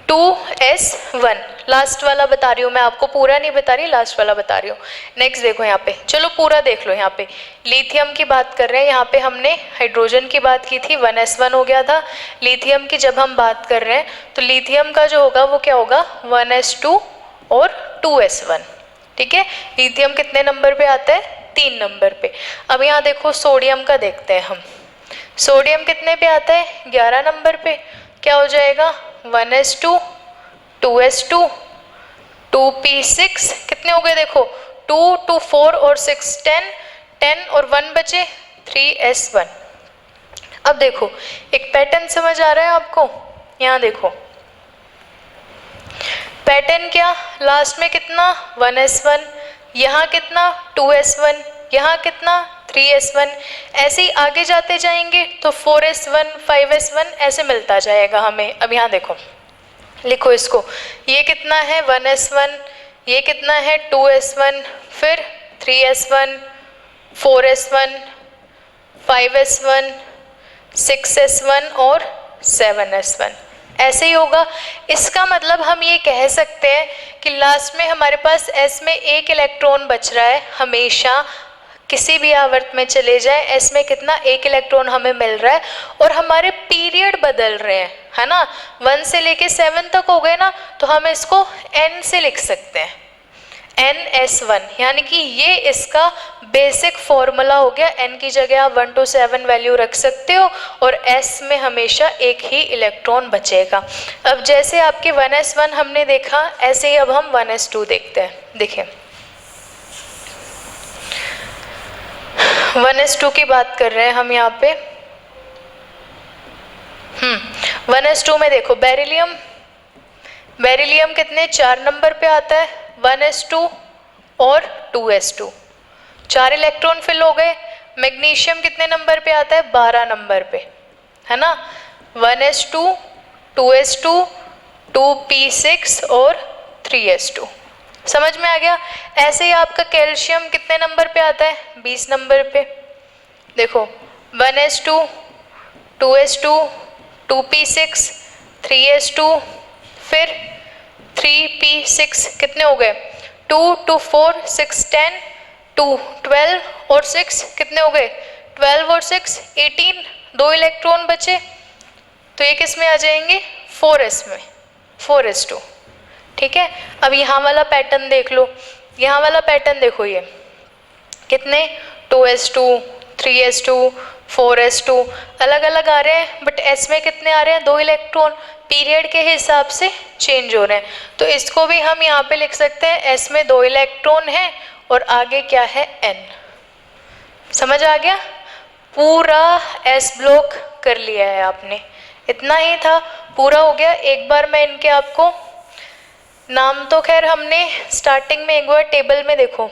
2s1 लास्ट वाला बता रही हूँ मैं आपको, पूरा नहीं बता रही, लास्ट वाला बता रही हूँ। नेक्स्ट देखो यहाँ पे, चलो पूरा देख लो, यहाँ पे लिथियम की बात कर रहे हैं, यहाँ पे हमने हाइड्रोजन की बात की थी, 1s1 हो गया था। लिथियम की जब हम बात कर रहे हैं तो लिथियम का जो होगा वो क्या होगा, 1s2 और 2s1, ठीक है। लिथियम कितने नंबर पे आता है, 3 नंबर पे। अब यहाँ देखो सोडियम का देखते हैं हम, सोडियम कितने पे आता है, 11 नंबर पे, क्या हो जाएगा, 1s2 2s2 2p6, कितने हो गए देखो, 2 2 4 और 6 10, 10 और 1 बचे, 3s1। अब देखो एक पैटर्न समझ आ रहा है आपको, यहाँ देखो पैटर्न क्या, लास्ट में कितना 1s1, यहाँ कितना 2s1, यहाँ कितना 3s1, ऐसे ही आगे जाते जाएंगे तो 4s1 5s1 ऐसे मिलता जाएगा हमें। अब यहाँ देखो लिखो इसको, ये कितना है 1s1, ये कितना है 2s1, फिर 3s1 4s1 5s1 6s1 और 7s1, ऐसे ही होगा। इसका मतलब हम ये कह सकते हैं कि लास्ट में हमारे पास s में एक इलेक्ट्रॉन बच रहा है, हमेशा किसी भी आवर्त में चले जाए s में कितना, एक इलेक्ट्रॉन हमें मिल रहा है, और हमारे पीरियड बदल रहे हैं, है ना, 1 से लेके 7 तक हो गए ना, तो हम इसको n से लिख सकते हैं, ns1, यानी कि ये इसका बेसिक फॉर्मूला हो गया। n की जगह आप 1 to 7 वैल्यू रख सकते हो, और s में हमेशा एक ही इलेक्ट्रॉन बचेगा। अब जैसे आपके 1s1 हमने देखा, ऐसे ही अब हम 1s2 देखते हैं। देखिए 1s2 की बात कर रहे हैं हम यहाँ पे। 1s2 में देखो बेरिलियम, बेरिलियम कितने 4 नंबर पे आता है, 1s2 और 2s2, 4 इलेक्ट्रॉन फिल हो गए। मैग्नीशियम कितने नंबर पे आता है, 12 नंबर पे, है ना, 1s2 2s2 2p6 और 3s2, समझ में आ गया। ऐसे ही आपका कैल्शियम कितने नंबर पे आता है, 20 नंबर पे। देखो 1s2 2s2 2p6 3s2 फिर 3p6, कितने हो गए, 2 2 4 6 10 2 12 और 6 कितने हो गए, 12 और 6 18, 2 इलेक्ट्रॉन बचे, तो ये किस में आ जाएंगे, 4s में, 4s2, ठीक है। अब यहाँ वाला पैटर्न देख लो, यहाँ वाला पैटर्न देखो, ये कितने 2s2 3s2 4s2 अलग अलग आ रहे हैं, बट s में कितने आ रहे हैं, 2 इलेक्ट्रॉन, पीरियड के हिसाब से चेंज हो रहे हैं। तो इसको भी हम यहाँ पे लिख सकते हैं, s में 2 इलेक्ट्रॉन है और आगे क्या है, n। समझ आ गया, पूरा s ब्लॉक कर लिया है आपने, इतना ही था, पूरा हो गया। एक बार मैं इनके आपको नाम, तो खैर हमने स्टार्टिंग में एक बार टेबल में देखो,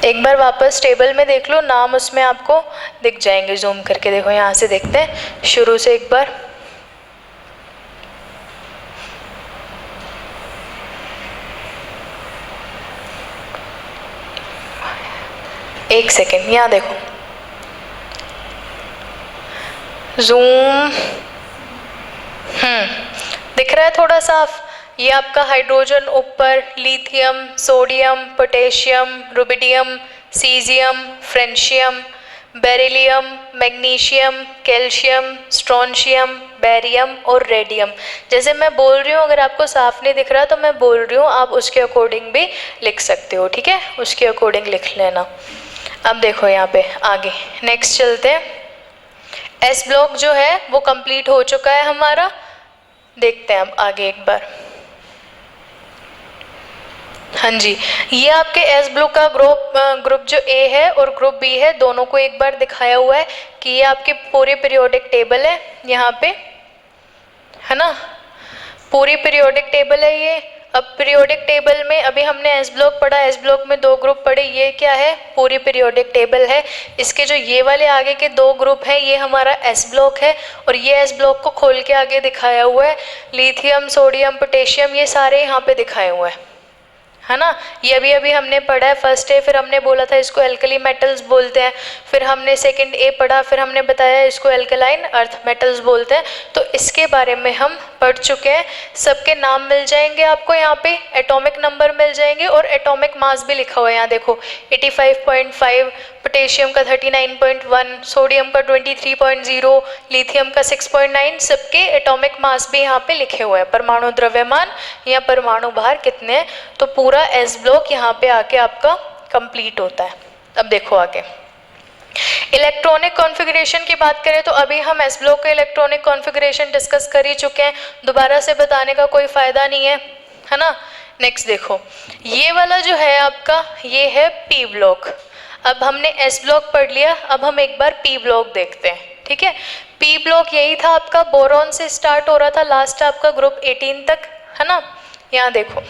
एक बार वापस टेबल में देख लो, नाम उसमें आपको दिख जाएंगे, जूम करके देखो, यहाँ से देखते हैं शुरू से एक बार। एक सेकेंड, यहाँ देखो, जूम, दिख रहा है थोड़ा साफ। ये आपका हाइड्रोजन ऊपर, lithium, sodium, potassium, rubidium, caesium, francium, beryllium, magnesium, calcium, strontium, barium और रेडियम। जैसे मैं बोल रही हूँ, अगर आपको साफ नहीं दिख रहा तो मैं बोल रही हूँ, आप उसके अकॉर्डिंग भी लिख सकते हो, ठीक है, उसके अकॉर्डिंग लिख लेना। अब देखो यहाँ पे आगे नेक्स्ट चलते हैं। एस ब्लॉक जो है वो कंप्लीट हो चुका है हमारा, देखते हैं अब आगे एक बार। हाँ जी, ये आपके एस ब्लॉक का ग्रुप जो ए है और ग्रुप बी है, दोनों को एक बार दिखाया हुआ है कि ये आपके पूरे पीरियोडिक टेबल है यहाँ पे, है ना, पूरी पीरियोडिक टेबल है ये। अब पीरियोडिक टेबल में अभी हमने एस ब्लॉक पढ़ा, एस ब्लॉक में 2 ग्रुप पढ़े, ये क्या है, पूरी पीरियोडिक टेबल है। इसके जो ये वाले आगे के 2 ग्रुप हैं, ये हमारा एस ब्लॉक है, और ये एस ब्लॉक को खोल के आगे दिखाया हुआ है, लिथियम, सोडियम, पोटेशियम, ये सारे यहाँ पे दिखाए हुए हैं, है ना। ये अभी हमने पढ़ा है फर्स्ट ए, फिर हमने बोला था इसको एल्कली मेटल्स बोलते हैं, फिर हमने सेकंड ए पढ़ा, फिर हमने बताया इसको एल्कलाइन अर्थ मेटल्स बोलते हैं। तो इसके बारे में हम पढ़ चुके हैं, सबके नाम मिल जाएंगे आपको यहाँ पे, एटॉमिक नंबर मिल जाएंगे और एटॉमिक मास भी लिखा हुआ है यहाँ देखो, 85.5, पोटेशियम का 39.1, सोडियम का 23.0, लिथियम का 6.9, सबके एटॉमिक मास भी यहाँ पे लिखे हुए हैं, परमाणु द्रव्यमान या परमाणु भार कितने हैं। तो पूरा एस ब्लॉक यहाँ पे आके आपका कंप्लीट होता है। अब देखो आगे इलेक्ट्रॉनिक कॉन्फ़िगरेशन की बात करें तो अभी हम एस ब्लॉक का इलेक्ट्रॉनिक कॉन्फ़िगरेशन डिस्कस कर ही चुके हैं, दोबारा से बताने का कोई फ़ायदा नहीं है ना। नेक्स्ट देखो, ये वाला जो है आपका, ये है पी ब्लॉक। अब हमने एस ब्लॉक पढ़ लिया, अब हम एक बार पी ब्लॉक देखते हैं, ठीक है। पी ब्लॉक यही था आपका, बोरॉन से स्टार्ट हो रहा था, लास्ट आपका ग्रुप 18 तक, है ना। यहाँ देखो,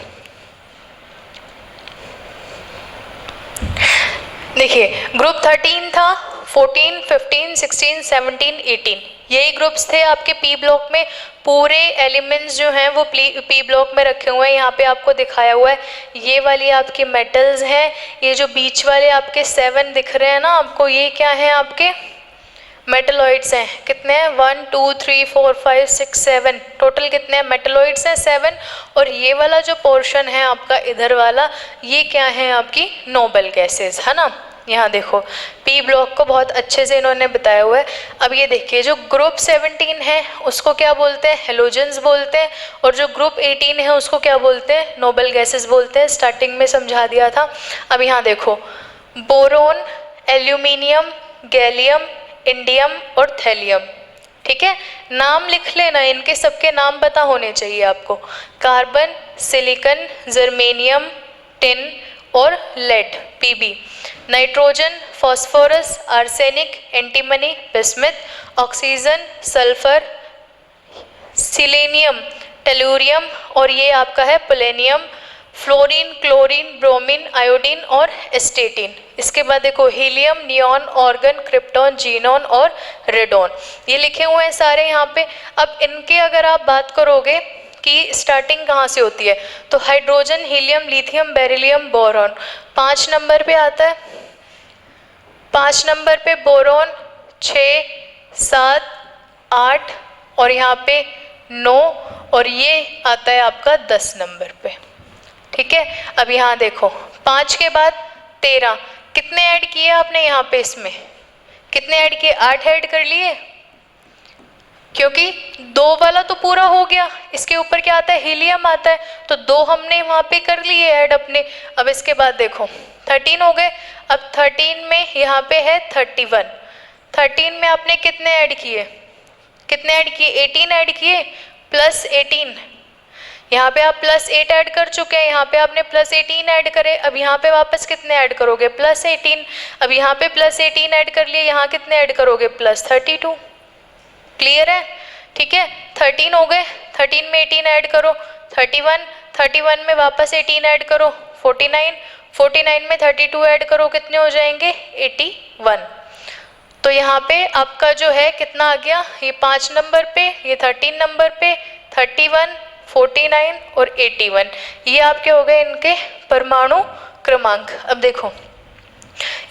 देखिए ग्रुप 13 था, 14, 15, 16, 17, 18, यही ग्रुप्स थे आपके पी ब्लॉक में। पूरे एलिमेंट्स जो हैं वो पी ब्लॉक में रखे हुए हैं, यहाँ पे आपको दिखाया हुआ है। ये वाली आपके मेटल्स हैं, ये जो बीच वाले आपके 7 दिख रहे हैं ना आपको, ये क्या है आपके मेटलॉइड्स हैं। कितने हैं, 1, 2, 3, 4, 5, 6, 7, टोटल कितने हैं मेटलॉइड्स हैं, 7। और ये वाला जो पोर्शन है आपका इधर वाला, ये क्या है आपकी नोबल गैसेस, है ना। यहाँ देखो पी ब्लॉक को बहुत अच्छे से इन्होंने बताया हुआ है। अब ये देखिए जो ग्रुप 17 है उसको क्या बोलते हैं, हेलोजेंस बोलते हैं, और जो ग्रुप 18 है उसको क्या बोलते हैं, नोबल गैसेस बोलते हैं। स्टार्टिंग में समझा दिया था। अब यहाँ देखो बोरोन, एल्यूमिनियम, गैलियम, इंडियम और थैलियम, ठीक है, नाम लिख लेना, इनके सबके नाम पता होने चाहिए आपको। कार्बन, सिलिकॉन, जर्मेनियम, टिन और lead PB, nitrogen, phosphorus, arsenic, antimony, bismuth, oxygen, sulphur, selenium, tellurium और ये आपका है polonium, fluorine, chlorine, bromine, iodine और एस्टेटिन। इसके बाद देखो helium, neon, argon, krypton, xenon और रेडॉन, ये लिखे हुए हैं सारे यहाँ पे। अब इनके अगर आप बात करोगे कि स्टार्टिंग कहाँ से होती है, तो hydrogen, helium, lithium, beryllium, boron 5 number पे आता है। 5 नंबर पे बोरॉन, 6, 7, 8 और यहाँ पे 9 और ये आता है आपका 10 नंबर पे, ठीक है। अब यहाँ देखो 5 के बाद 13, कितने ऐड किए आपने यहाँ पे, इसमें कितने ऐड किए, 8 ऐड कर लिए, क्योंकि 2 वाला तो पूरा हो गया, इसके ऊपर क्या आता है, हीलियम आता है, तो 2 हमने वहाँ पे कर लिए ऐड अपने। अब इसके बाद देखो 13 हो गए। अब 13 में यहाँ पे है 31, 13 में आपने कितने ऐड किए, कितने ऐड किए, 18 ऐड किए, प्लस 18, यहाँ पे आप प्लस 8 ऐड कर चुके हैं, यहाँ पे आपने प्लस 18 ऐड करे। अब यहाँ पे वापस कितने ऐड करोगे, प्लस 18। अब यहाँ पे प्लस 18 ऐड कर लिए, यहाँ कितने ऐड करोगे, प्लस 32। क्लियर है, ठीक है। 13 हो गए, 13 में 18 ऐड करो 31, 31 में वापस 18 ऐड करो 49, 49 में 32 ऐड करो, कितने हो जाएंगे, 81। तो यहाँ पे आपका जो है कितना आ गया, ये 5 नंबर पे, ये 13 नंबर पे, 31, 49 और 81, ये आपके हो गए इनके परमाणु क्रमांक। अब देखो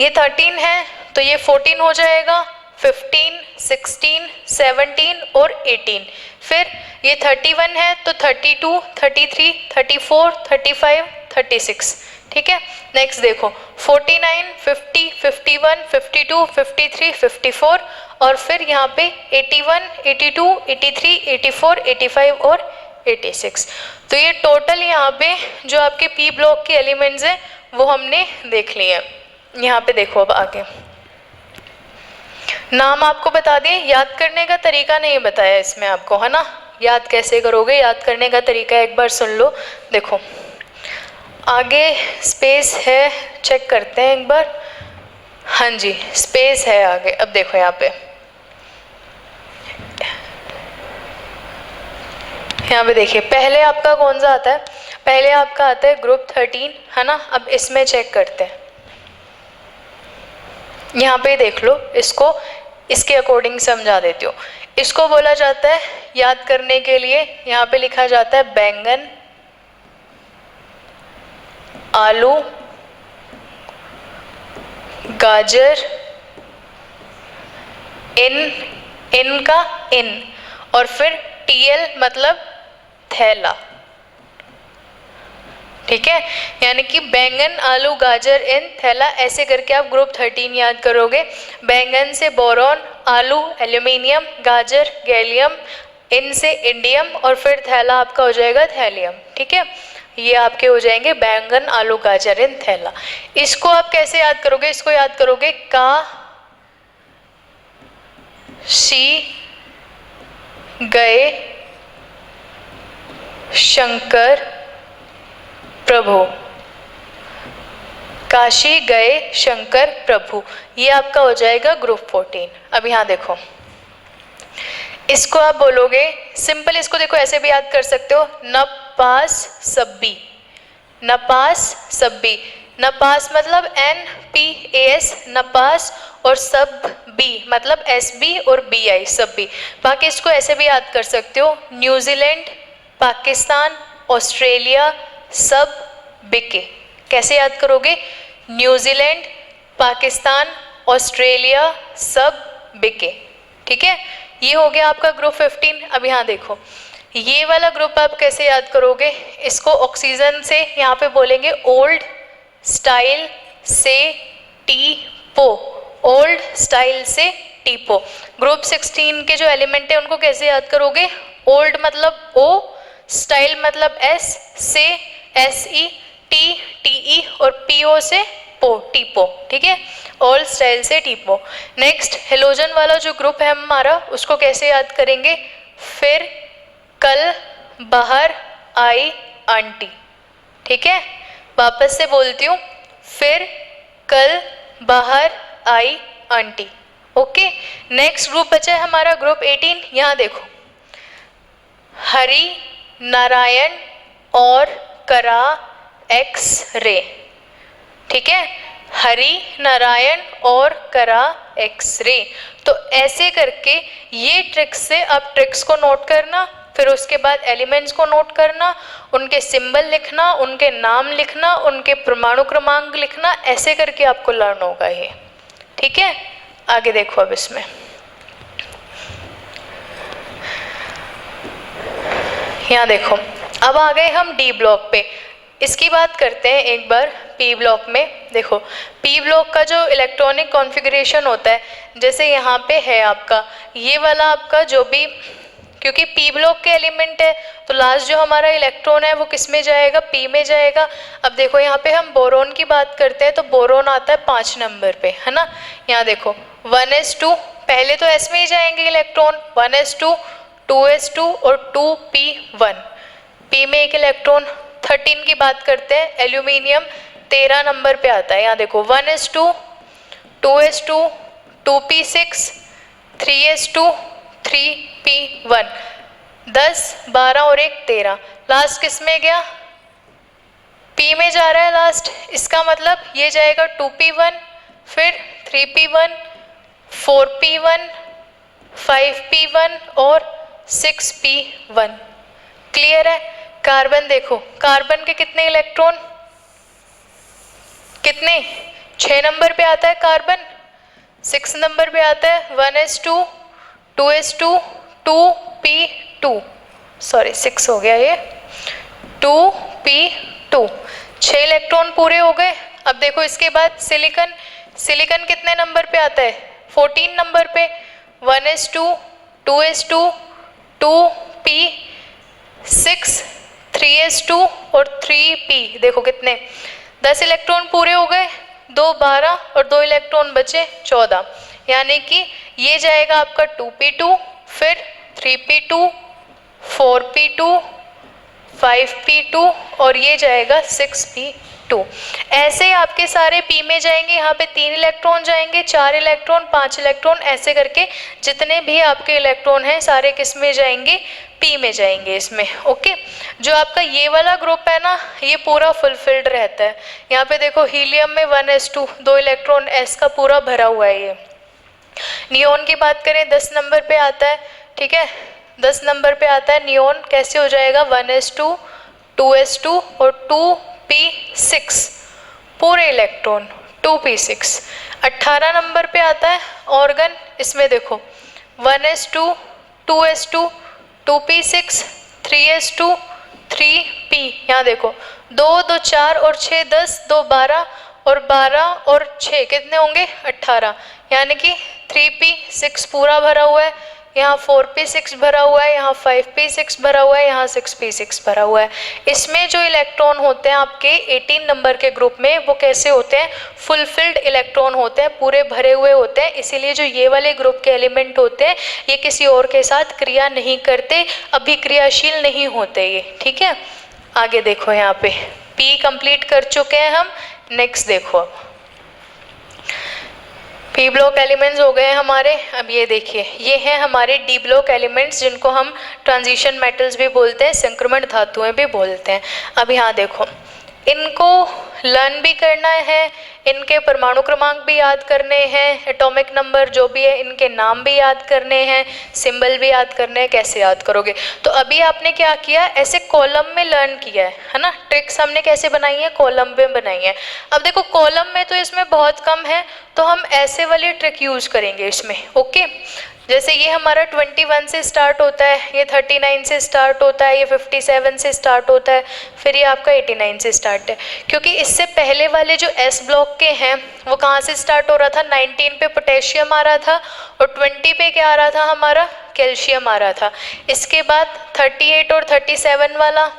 ये 13 है तो ये 14 हो जाएगा, 15, 16, 17 और 18, फिर ये 31 है तो 32, 33, 34, 35, 36, ठीक है। नेक्स्ट देखो 49, 50, 51, 52, 53, 54 और फिर यहाँ पे 81, 82, 83, 84, 85 और 86। तो ये टोटल यहाँ पे जो आपके पी ब्लॉक के एलिमेंट्स हैं वो हमने देख लिए हैं। यहाँ पे देखो अब आगे नाम आपको बता दें, याद करने का तरीका नहीं बताया इसमें आपको, है ना। याद कैसे करोगे, याद करने का तरीका एक बार सुन लो। देखो आगे स्पेस है, चेक करते हैं एक बार। हाँ जी स्पेस है आगे। अब देखो यहाँ पे देखिए पहले आपका कौन सा आता है, पहले आपका आता है ग्रुप 13, है ना। अब इसमें चेक करते हैं, यहाँ पे देख लो, इसको इसके अकॉर्डिंग समझा देती हूँ। इसको बोला जाता है याद करने के लिए, यहाँ पे लिखा जाता है बैंगन, आलू, गाजर, इन का इन और फिर टीएल मतलब थैला, ठीक है। यानी कि बैंगन, आलू, गाजर, इन, थैला, ऐसे करके आप ग्रुप 13 याद करोगे। बैंगन से बोरॉन, आलू एल्यूमिनियम, गाजर गैलियम, इन से इंडियम और फिर थैला आपका हो जाएगा थैलियम, ठीक है। ये आपके हो जाएंगे बैंगन, आलू, गाजर, इन, थैला। इसको आप कैसे याद करोगे, इसको याद करोगे का शी गए शंकर प्रभु, काशी गए शंकर प्रभु, ये आपका हो जाएगा ग्रुप 14। अब यहाँ देखो इसको आप बोलोगे सिंपल, इसको देखो ऐसे भी याद कर सकते हो, नपास सब्बी, नपास सब्बी, नपास मतलब NPAS नपास और सब बी मतलब SB और BI सब्बी। बाकी इसको ऐसे भी याद कर सकते हो, न्यूजीलैंड, पाकिस्तान, ऑस्ट्रेलिया, सब बिके। कैसे याद करोगे, न्यूजीलैंड, पाकिस्तान, ऑस्ट्रेलिया, सब बिके, ठीक है। ये हो गया आपका ग्रुप 15। अब यहाँ देखो ये वाला ग्रुप आप कैसे याद करोगे, इसको ऑक्सीजन से यहाँ पे बोलेंगे ओल्ड स्टाइल से टीपो, ओल्ड स्टाइल से टीपो। ग्रुप 16 के जो एलिमेंट है उनको कैसे याद करोगे, ओल्ड मतलब O, स्टाइल मतलब S, से SE, TE और PO से पो, टीपो, ठीक है। ओल्ड स्टाइल से टीपो। नेक्स्ट हेलोजन वाला जो ग्रुप है हमारा उसको कैसे याद करेंगे, फिर कल बाहर आई आंटी, ठीक है। वापस से बोलती हूँ, फिर कल बाहर आई आंटी, ओके। नेक्स्ट ग्रुप बचा है हमारा ग्रुप 18। यहाँ देखो हरि नारायण और करा एक्स-रे, ठीक है। हरि नारायण और करा एक्स-रे। तो ऐसे करके ये ट्रिक्स से आप ट्रिक्स को नोट करना, फिर उसके बाद एलिमेंट्स को नोट करना, उनके सिंबल लिखना, उनके नाम लिखना, उनके परमाणु क्रमांक लिखना, ऐसे करके आपको लर्न होगा ये, ठीक है। आगे देखो अब इसमें यहाँ देखो अब आ गए हम डी ब्लॉक पे। इसकी बात करते हैं एक बार पी ब्लॉक में। देखो पी ब्लॉक का जो इलेक्ट्रॉनिक कॉन्फ़िगरेशन होता है, जैसे यहाँ पे है आपका ये वाला आपका जो भी, क्योंकि पी ब्लॉक के एलिमेंट है तो लास्ट जो हमारा इलेक्ट्रॉन है वो किस में जाएगा, पी में जाएगा। अब देखो यहाँ पे हम बोरोन की बात करते हैं तो बोरोन आता है 5 नंबर पे, है ना। यहाँ देखो 1s2, पहले तो s में ही जाएंगे इलेक्ट्रॉन, 1s2, 2s2 और 2p1, p में एक इलेक्ट्रॉन। 13 की बात करते हैं, एल्यूमिनियम 13 नंबर पे आता है। यहाँ देखो 1s2, 2s2, 2p6, 3s2, 3p1, 10, 12 और 1 13, लास्ट किस में गया, p में जा रहा है लास्ट। इसका मतलब ये जाएगा 2p1, फिर 3p1, 4p1, 5p1 और 6p1। क्लियर है। कार्बन देखो, कार्बन के कितने इलेक्ट्रॉन, कितने, 6 नंबर पे आता है कार्बन, 6 नंबर पे आता है 1s2, 2s2, 2p2, सॉरी 6 हो गया ये, 2p2, 6 इलेक्ट्रॉन पूरे हो गए। अब देखो इसके बाद सिलिकॉन, सिलिकॉन कितने नंबर पे आता है? 14 नंबर पे। 1s2, 2s2, 2p6, 3s2 और 3p, देखो कितने 10 इलेक्ट्रॉन पूरे हो गए, 2 12 और 2 इलेक्ट्रॉन बचे 14, यानी कि ये जाएगा आपका 2p2, फिर 3p2, 4p2, 5p2 और ये जाएगा 6p2। ऐसे आपके सारे p में जाएंगे, यहाँ पे 3 इलेक्ट्रॉन जाएंगे, 4 इलेक्ट्रॉन, 5 इलेक्ट्रॉन, ऐसे करके जितने भी आपके इलेक्ट्रॉन हैं सारे किस में जाएंगे? p में जाएंगे इसमें। ओके, जो आपका ये वाला ग्रुप है ना, ये पूरा फुलफिल्ड रहता है। यहाँ पे देखो हीलियम में 1s2, 2 इलेक्ट्रॉन s का पूरा भरा हुआ है ये। नियोन की बात करें 10 नंबर पे आता है, ठीक है, 10 नंबर पे आता है नियोन, कैसे हो जाएगा? 1s2, 2s2 और 2p6 पूरे इलेक्ट्रॉन, 2p6। 18 नंबर पे आता है ऑर्गन, इसमें देखो 1s2, 2s2, 2p6, 3s2, 3p, यहाँ देखो 2 2 4 और 6 10, 2 12 और 12 और 6 कितने होंगे? 18, यानी कि 3p6 पूरा भरा हुआ है, यहाँ 4p6 भरा हुआ है, यहाँ 5p6 भरा हुआ है, यहाँ 6p6 भरा हुआ है। इसमें जो इलेक्ट्रॉन होते हैं आपके 18 नंबर के ग्रुप में, वो कैसे होते हैं? फुलफिल्ड इलेक्ट्रॉन होते हैं, पूरे भरे हुए होते हैं। इसीलिए जो ये वाले ग्रुप के एलिमेंट होते हैं ये किसी और के साथ क्रिया नहीं करते, अभिक्रियाशील नहीं होते ये, ठीक है। आगे देखो, यहाँ पे p कंप्लीट कर चुके हैं हम। नेक्स्ट देखो, पी ब्लॉक एलिमेंट्स हो गए हमारे। अब ये देखिए, ये हैं हमारे डी ब्लॉक एलिमेंट्स, जिनको हम ट्रांजिशन मेटल्स भी बोलते हैं, संक्रमण धातुएं भी बोलते हैं। अब यहाँ देखो, इनको लर्न भी करना है, इनके परमाणु क्रमांक भी याद करने हैं, एटॉमिक नंबर जो भी है इनके नाम भी याद करने हैं, सिंबल भी याद करने हैं। कैसे याद करोगे? तो अभी आपने क्या किया, ऐसे कॉलम में लर्न किया है ना। ट्रिक्स हमने कैसे बनाई है? कॉलम में बनाई है। अब देखो कॉलम में तो इसमें बहुत कम है, तो हम ऐसे वाली ट्रिक यूज करेंगे इसमें। ओके, जैसे ये हमारा 21 से स्टार्ट होता है, ये 39 से स्टार्ट होता है, ये 57 से स्टार्ट होता है, फिर ये आपका 89 से स्टार्ट है। क्योंकि इससे पहले वाले जो एस ब्लॉक के हैं वो कहाँ से स्टार्ट हो रहा था? 19 पे पोटेशियम आ रहा था और 20 पे क्या आ रहा था हमारा? कैल्शियम आ रहा था। इसके बाद 38 और 37 वाला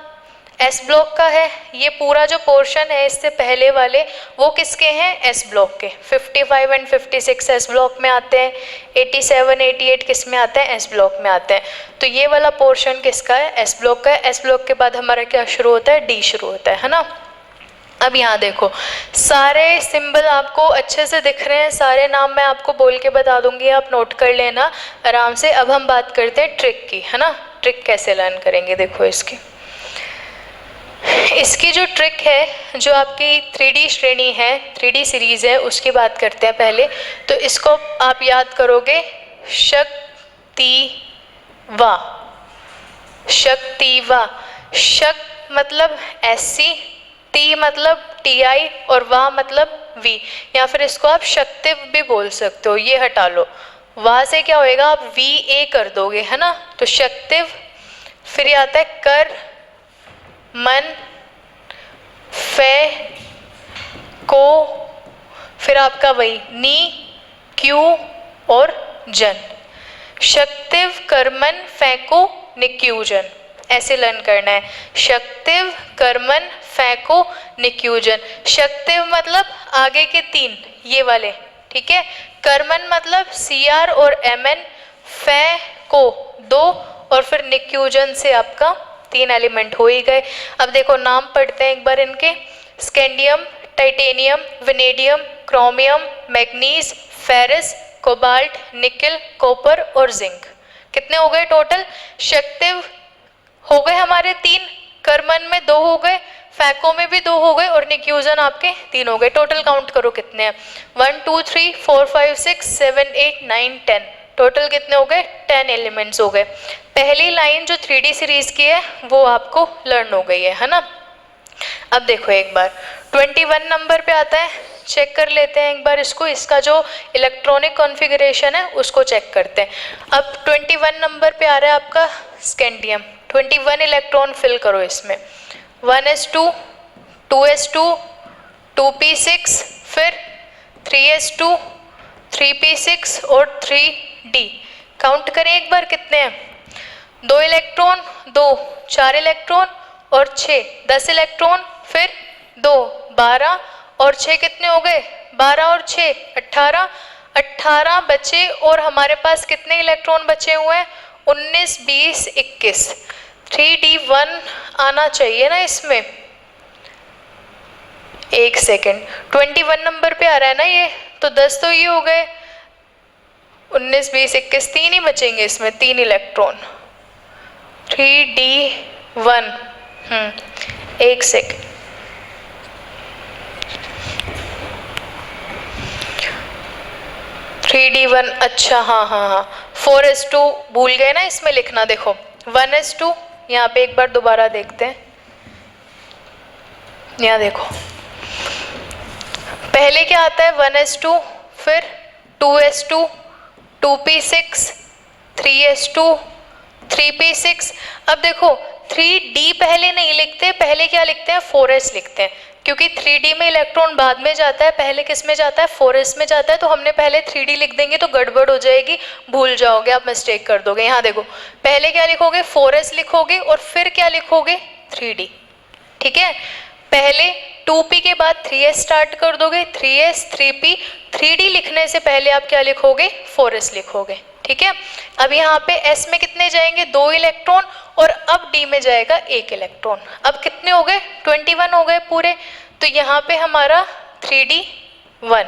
एस ब्लॉक का है। ये पूरा जो पोर्शन है इससे पहले वाले वो किसके हैं? एस ब्लॉक के। 55 एंड 56 एस ब्लॉक में आते हैं, 87 88 किस में आते हैं? एस ब्लॉक में आते हैं। तो ये वाला पोर्शन किसका है? एस ब्लॉक का है। एस ब्लॉक के बाद हमारा क्या शुरू होता है? डी शुरू होता है ना। अब यहाँ देखो, सारे सिंबल आपको अच्छे से दिख रहे हैं, सारे नाम मैं आपको बोल के बता दूंगी, आप नोट कर लेना आराम से। अब हम बात करते हैं ट्रिक की, है ना। ट्रिक कैसे लर्न करेंगे? देखो इसकी जो ट्रिक है, जो आपकी 3D श्रेणी है, 3D सीरीज़ है, उसकी बात करते हैं पहले। तो इसको आप याद करोगे, शक्तिवा। शक्तिवा, शक मतलब SC, टी मतलब TI और वा मतलब V, या फिर इसको आप शक्तिव भी बोल सकते हो। ये हटा लो, वा से क्या होएगा? आप VA कर दोगे, है ना। तो शक्तिव, फिर ये आता है कर, मन, फे, को, फिर आपका वही नी, क्यू और जन। शक्तिव, कर्मन, फैको, निक्यूजन, ऐसे लर्न करना है। शक्तिव, कर्मन, फैको, निक्यूजन। शक्तिव मतलब आगे के 3 ये वाले, ठीक है। कर्मन मतलब CR और MN, फै को 2 और फिर निक्यूजन से आपका 3 एलिमेंट हो ही गए। अब देखो नाम पढ़ते हैं एक बार इनके। Scandium, titanium, vanadium, chromium, manganese, ferrous, cobalt, निकल, कॉपर और जिंक। कितने हो गए टोटल? शक्तिव हो गए हमारे 3, कर्मन में 2 हो गए, फैको में भी 2 हो गए और निक्यूजन आपके 3 हो गए। टोटल काउंट करो कितने हैं? 1 2 3 4 5 6 7 8 9 10। टोटल कितने हो गए? 10 एलिमेंट्स हो गए। पहली लाइन जो 3D सीरीज की है वो आपको लर्न हो गई है ना। अब देखो एक बार 21 नंबर पे आता है, चेक कर लेते हैं एक बार इसको। इसका जो इलेक्ट्रॉनिक कॉन्फ़िगरेशन है उसको चेक करते हैं। अब 21 नंबर पे आ रहा है आपका स्कैंडियम। 21 इलेक्ट्रॉन फिल करो इसमें। 1s2, 2s2 2p6, फिर 3s2 3p6 और 3d। काउंट करें एक बार कितने हैं, 2 इलेक्ट्रॉन 2, 4 इलेक्ट्रॉन और 6, 10 इलेक्ट्रॉन, फिर 2 12 और 6 कितने हो गए, 12 और 6 18, 18 बचे और हमारे पास कितने इलेक्ट्रॉन बचे हुए हैं, 19 20 21। 3d1 आना चाहिए ना इसमें, एक सेकेंड, 21 नंबर पे आ रहा है ना ये, तो 10 तो ये हो गए, 19 20 21, 3 ही बचेंगे इसमें, 3 इलेक्ट्रॉन। 3d1, एक सेकेंड, थ्री डी वन, अच्छा हाँ, 4s2 भूल गए ना इसमें लिखना, देखो 1s2, यहाँ पे एक बार दोबारा देखते हैं, यहाँ देखो पहले क्या आता है 1s2, फिर 2s2 2p6 3s2 3p6। अब देखो 3d पहले नहीं लिखते, पहले क्या लिखते हैं 4s लिखते हैं, क्योंकि 3d में इलेक्ट्रॉन बाद में जाता है, पहले किस में जाता है 4s में जाता है, तो हमने पहले 3d लिख देंगे तो गड़बड़ हो जाएगी, भूल जाओगे आप, मिस्टेक कर दोगे। यहाँ देखो पहले क्या लिखोगे 4s लिखोगे और फिर क्या लिखोगे 3d, ठीक है। पहले 2p के बाद 3s स्टार्ट कर दोगे, 3s 3p, 3d लिखने से पहले आप क्या लिखोगे 4s लिखोगे, ठीक है। अब यहाँ पे s में कितने जाएंगे 2 इलेक्ट्रॉन और अब d में जाएगा 1 इलेक्ट्रॉन। अब कितने हो गए 21 हो गए पूरे, तो यहाँ पे हमारा 3d1,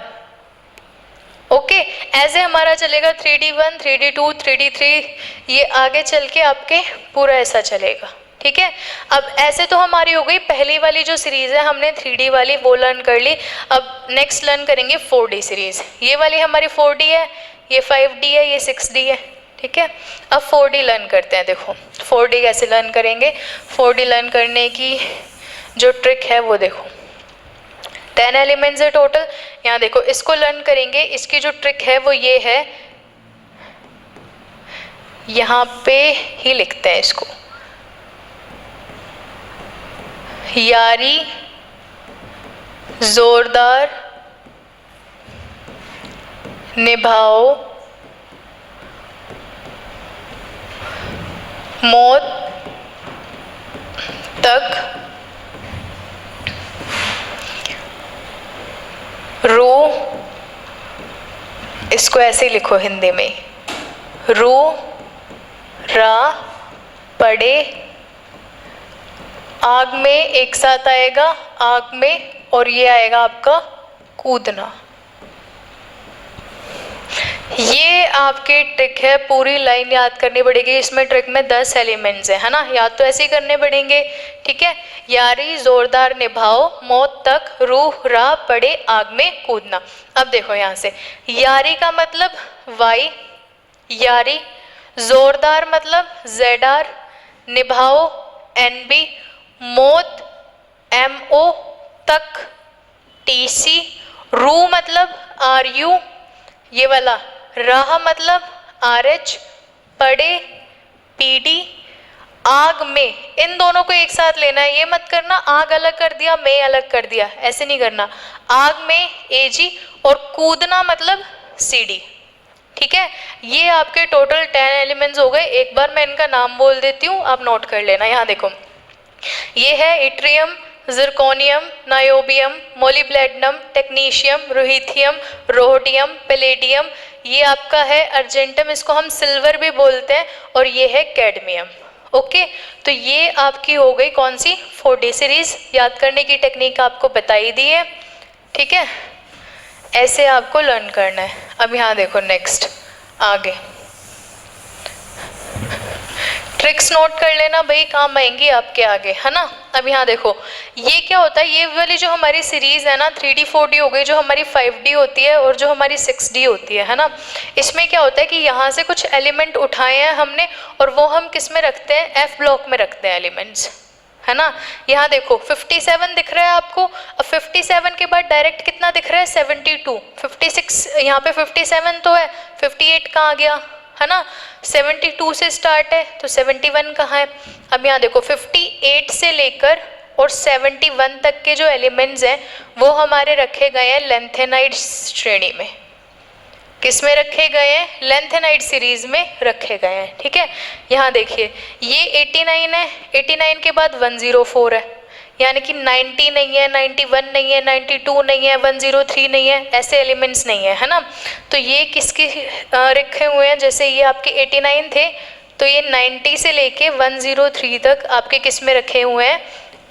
ओके। ऐसे हमारा चलेगा 3d1 3d2 3d3, ये आगे चल के आपके पूरा ऐसा चलेगा, ठीक है। अब ऐसे तो हमारी हो गई पहली वाली जो सीरीज है, हमने 3D वाली वो लर्न कर ली। अब नेक्स्ट लर्न करेंगे 4D सीरीज, ये वाली हमारी 4D है, ये 5D है, ये 6D है, ठीक है। अब 4D लर्न करते हैं, देखो 4D कैसे लर्न करेंगे। 4D लर्न करने की जो ट्रिक है वो देखो, 10 एलिमेंट्स है टोटल। यहाँ देखो इसको लर्न करेंगे, इसकी जो ट्रिक है वो ये है, यहाँ पे ही लिखते हैं इसको, यारी जोरदार निभाओ मौत तक रो, इसको ऐसे लिखो हिंदी में, रो रा पड़े आग में, एक साथ आएगा आग में, और ये आएगा आपका कूदना। ये आपकी ट्रिक है, पूरी लाइन याद करनी पड़ेगी। इसमें ट्रिक में 10 एलिमेंट्स है ना, याद तो ऐसे ही करने पड़ेंगे, ठीक है। यारी जोरदार निभाओ मौत तक रूह राह पड़े आग में कूदना। अब देखो यहाँ से, यारी का मतलब वाई, यारी, जोरदार मतलब ZR, निभाओ NB, मौत MO, तक TC, रू मतलब RU, ये वाला, राह मतलब RH, पड़े PD, आग में, इन दोनों को एक साथ लेना है, ये मत करना आग अलग कर दिया में अलग कर दिया, ऐसे नहीं करना। आग में AG और कूदना मतलब CD, ठीक है। ये आपके टोटल 10 एलिमेंट्स हो गए। एक बार मैं इनका नाम बोल देती हूँ, आप नोट कर लेना। यहाँ देखो, ये है yttrium, zirconium, niobium, molybdenum, technetium, ruthenium, rhodium, palladium, ये आपका है अर्जेंटम, इसको हम सिल्वर भी बोलते हैं, और ये है कैडमियम, ओके। तो ये आपकी हो गई कौन सी 4D सीरीज। याद करने की टेक्निक आपको बताई दी है, ठीक है। ऐसे आपको लर्न करना है। अब यहाँ देखो नेक्स्ट आगे ट्रिक्स नोट कर लेना भाई, काम आएंगी आपके आगे, है ना। अब यहाँ देखो, ये क्या होता है, ये वाली जो हमारी सीरीज है ना 3D 4D हो गई, जो हमारी 5D होती है और जो हमारी 6D होती है ना, इसमें क्या होता है कि यहाँ से कुछ एलिमेंट उठाए हैं हमने और वो हम किस में रखते हैं, F ब्लॉक में रखते हैं एलिमेंट्स, है ना। यहाँ देखो 57 दिख रहा है आपको, अब 57 के बाद डायरेक्ट कितना दिख रहा है 72, 56, यहाँ पे 57 तो है, 58 कहाँ गया, है ना। 72 से स्टार्ट है तो 71 कहाँ है। अब यहाँ देखो 58 से लेकर और 71 तक के जो एलिमेंट्स हैं वो हमारे रखे गए हैं लेंथेनाइड श्रेणी में। किस में रखे गए हैं? लेंथेनाइड सीरीज में रखे गए हैं। ठीक है, यहाँ देखिए ये 89 है, 89 के बाद 104 है, यानी कि 90 नहीं है, 91 नहीं है, 92 नहीं है, 103 नहीं है, ऐसे एलिमेंट्स नहीं है, है ना। तो ये किसके रखे हुए हैं? जैसे ये आपके 89 थे तो ये 90 से लेके 103 तक आपके किस में रखे हुए हैं?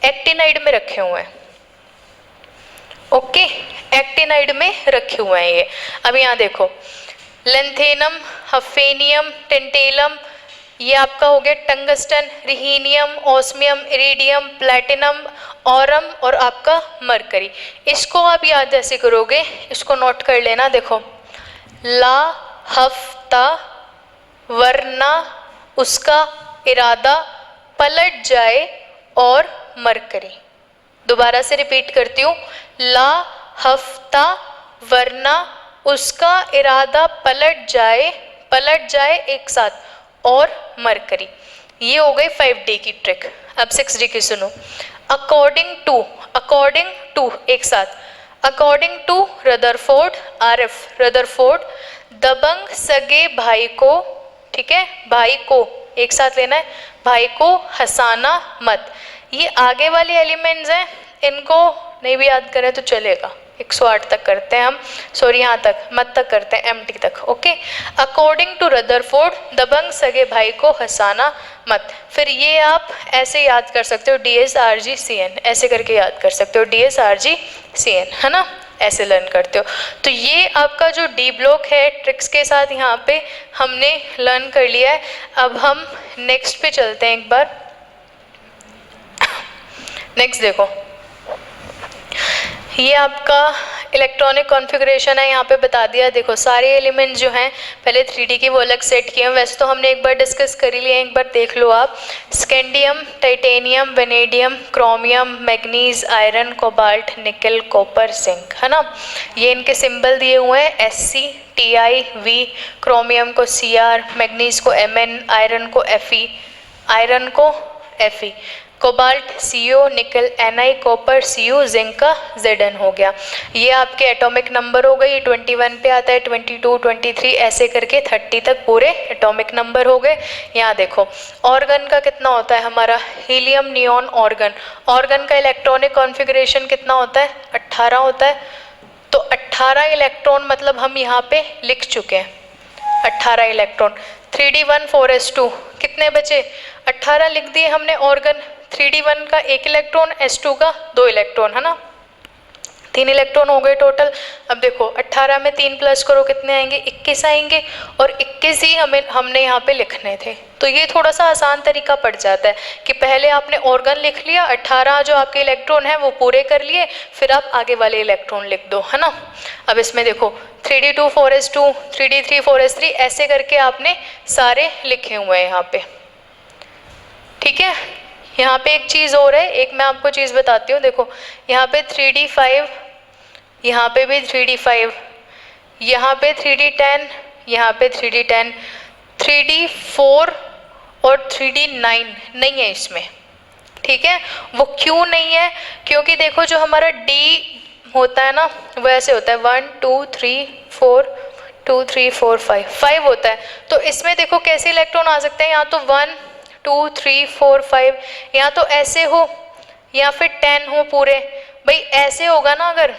एक्टिनाइड में रखे हुए हैं। ओके, एक्टिनाइड में रखे हुए हैं ये। अब यहाँ देखो लेंथेनम, हफेनियम, टेंटेलम, ये आपका हो गया tungsten, rhenium, osmium, iridium, platinum, aurum और आपका मरकरी। इसको आप याद ऐसे करोगे, इसको नोट कर लेना। देखो ला, हफ्ता, वरना, उसका इरादा, पलट जाए और मरकरी। दोबारा से रिपीट करती हूँ, ला, हफ्ता, वरना, उसका इरादा, पलट जाए एक साथ और मरकरी। ये हो गई 5D की ट्रिक। अब 6D की सुनो। अकॉर्डिंग टू एक साथ, according to Rutherford, RF Rutherford, दबंग सगे भाई को, ठीक है, भाई को एक साथ लेना है, भाई को हंसाना मत। ये आगे वाले एलिमेंट्स हैं, इनको नहीं भी याद करें तो चलेगा। 108 तक करते हैं हम, सॉरी यहाँ तक मत तक करते हैं, MT तक। ओके, अकॉर्डिंग टू रदरफोर्ड, दबंग सगे भाई को हंसाना मत। फिर ये आप ऐसे याद कर सकते हो, DSRGCN ऐसे करके याद कर सकते हो, DSRGCN, है ना, ऐसे लर्न करते हो। तो ये आपका जो D ब्लॉक है ट्रिक्स के साथ यहाँ पे हमने लर्न कर लिया है। अब हम नेक्स्ट पे चलते हैं एक बार। नेक्स्ट देखो, ये आपका इलेक्ट्रॉनिक कॉन्फ़िगरेशन है, यहाँ पे बता दिया। देखो सारे एलिमेंट्स जो हैं पहले 3D के वो अलग सेट किए हैं, वैसे तो हमने एक बार डिस्कस कर ही लिए, एक बार देख लो आप। Scandium, titanium, vanadium, chromium, manganese, iron, cobalt, निकल, कॉपर, जिंक, है ना। ये इनके सिंबल दिए हुए हैं, SC, TI, V, क्रोमियम को CR, मैग्नीज को MN, आयरन को FE, आयरन को FE, कोबाल्ट CO, निकल Ni, कॉपर Cu, जिंक का Zn हो गया। ये आपके एटॉमिक नंबर हो गए। 21 पे आता है, 22, 23 ऐसे करके 30 तक पूरे एटॉमिक नंबर हो गए। यहाँ देखो ऑर्गन का कितना होता है हमारा, हीलियम नियॉन ऑर्गन। ऑर्गन का इलेक्ट्रॉनिक कॉन्फ़िगरेशन कितना होता है? 18 होता है। तो 18 इलेक्ट्रॉन मतलब हम यहाँ पे लिख चुके हैं, 18 इलेक्ट्रॉन। 3D1 4s2 कितने बचे? 18 लिख दिए हमने ऑर्गन। 3D1 का 1 इलेक्ट्रॉन, S2 का 2 इलेक्ट्रॉन, है ना, 3 इलेक्ट्रॉन हो गए टोटल। अब देखो 18 में 3 प्लस करो कितने आएंगे? 21 आएंगे, और 21 ही हमने यहाँ पे लिखने थे। तो ये थोड़ा सा आसान तरीका पड़ जाता है कि पहले आपने ऑर्गन लिख लिया, 18 जो आपके इलेक्ट्रॉन है वो पूरे कर लिए, फिर आप आगे वाले इलेक्ट्रॉन लिख दो, है ना। अब इसमें देखो 3D2 4s2, 3D3 4s3 ऐसे करके आपने सारे लिखे हुए हैं यहाँ पे, ठीक है। यहाँ पे एक चीज़ और है, एक मैं आपको चीज़ बताती हूँ। देखो यहाँ पे 3D5, यहाँ पे भी 3D5, यहाँ पे 3D10, यहाँ पे 3D10, 3D4 और 3D9 नहीं है इसमें, ठीक है। वो क्यों नहीं है? क्योंकि देखो जो हमारा D होता है ना वो ऐसे होता है 1 2 3 4 2 3 4 5 होता है। तो इसमें देखो कैसे इलेक्ट्रॉन आ सकते हैं, यहाँ तो 1 2 3 4 5, या तो ऐसे हो या फिर 10 हो पूरे। भाई ऐसे होगा ना, अगर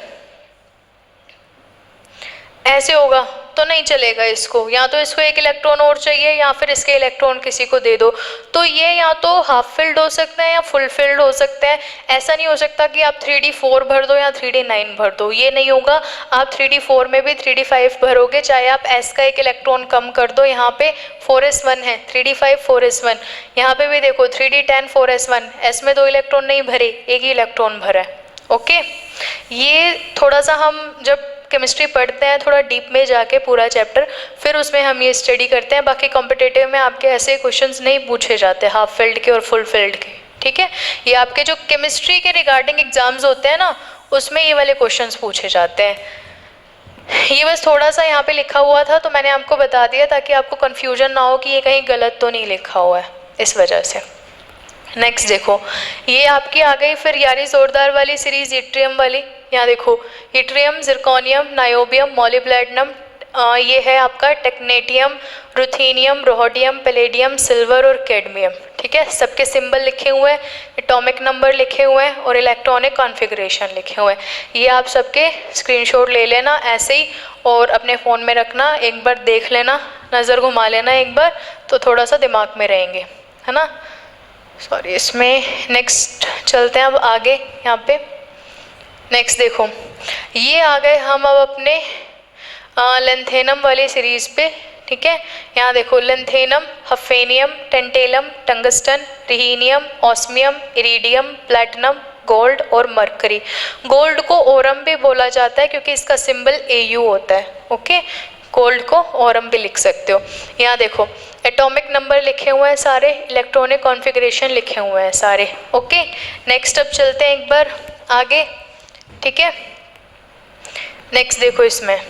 ऐसे होगा तो नहीं चलेगा इसको, या तो इसको 1 इलेक्ट्रॉन और चाहिए या फिर इसके इलेक्ट्रॉन किसी को दे दो। तो ये या तो हाफ फिल्ड हो सकते हैं या फुल फिल्ड हो सकते हैं। ऐसा नहीं हो सकता कि आप 3D4 भर दो या 3D9 भर दो, ये नहीं होगा। आप 3D4 में भी 3D5 भरोगे, चाहे आप S का 1 इलेक्ट्रॉन कम कर दो। यहाँ पे 4s1 है, 3D5 4s1, यहाँ पे भी देखो 3D10 4s1, S में 2 इलेक्ट्रॉन नहीं भरे, 1 ही इलेक्ट्रॉन भरा है। ओके, ये थोड़ा सा हम जब केमिस्ट्री पढ़ते हैं थोड़ा डीप में जाके पूरा चैप्टर, फिर उसमें हम ये स्टडी करते हैं। बाकी कॉम्पिटिटिव में आपके ऐसे क्वेश्चंस नहीं पूछे जाते हाफ फील्ड के और फुल फील्ड के, ठीक है। ये आपके जो केमिस्ट्री के रिगार्डिंग एग्जाम्स होते हैं ना, उसमें ये वाले क्वेश्चंस पूछे जाते हैं। ये बस थोड़ा सा यहाँ पे लिखा हुआ था तो मैंने आपको बता दिया ताकि आपको कन्फ्यूजन ना हो कि ये कहीं गलत तो नहीं लिखा हुआ है, इस वजह से। नेक्स्ट देखो, ये आपकी आ गई फिर यारी जोरदार वाली सीरीज इट्रियम वाली। यहाँ देखो, इट्रियम, जिरकोनियम, नायोबियम, मॉलिब्लैटिनम, ये है आपका टेक्नेटियम, रुथेनियम, रोहोडियम, पैलेडियम, सिल्वर और कैडमियम। ठीक है, सबके सिंबल लिखे हुए हैं, एटॉमिक नंबर लिखे हुए हैं और इलेक्ट्रॉनिक कॉन्फ़िगरेशन लिखे हुए हैं। ये आप सबके स्क्रीनशॉट ले लेना ऐसे ही और अपने फ़ोन में रखना, एक बार देख लेना, नज़र घुमा लेना एक बार, तो थोड़ा सा दिमाग में रहेंगे, है ना। सॉरी, इसमें नेक्स्ट चलते हैं अब आगे। यहाँ पे नेक्स्ट देखो, ये आ गए हम अब अपने लेंथेनम वाली सीरीज़ पे। ठीक है, यहाँ देखो, lanthanum, hafnium, tantalum, tungsten, rhenium, osmium, iridium, platinum, gold और मरकरी। गोल्ड को ओरम भी बोला जाता है क्योंकि इसका सिंबल AU होता है। ओके, गोल्ड को ओरम भी लिख सकते हो। यहाँ देखो, एटॉमिक नंबर लिखे हुए हैं सारे, इलेक्ट्रॉनिक कॉन्फ़िगरेशन लिखे हुए हैं सारे। ओके, नेक्स्ट अब चलते हैं एक बार आगे। ठीक है, नेक्स्ट देखो, इसमें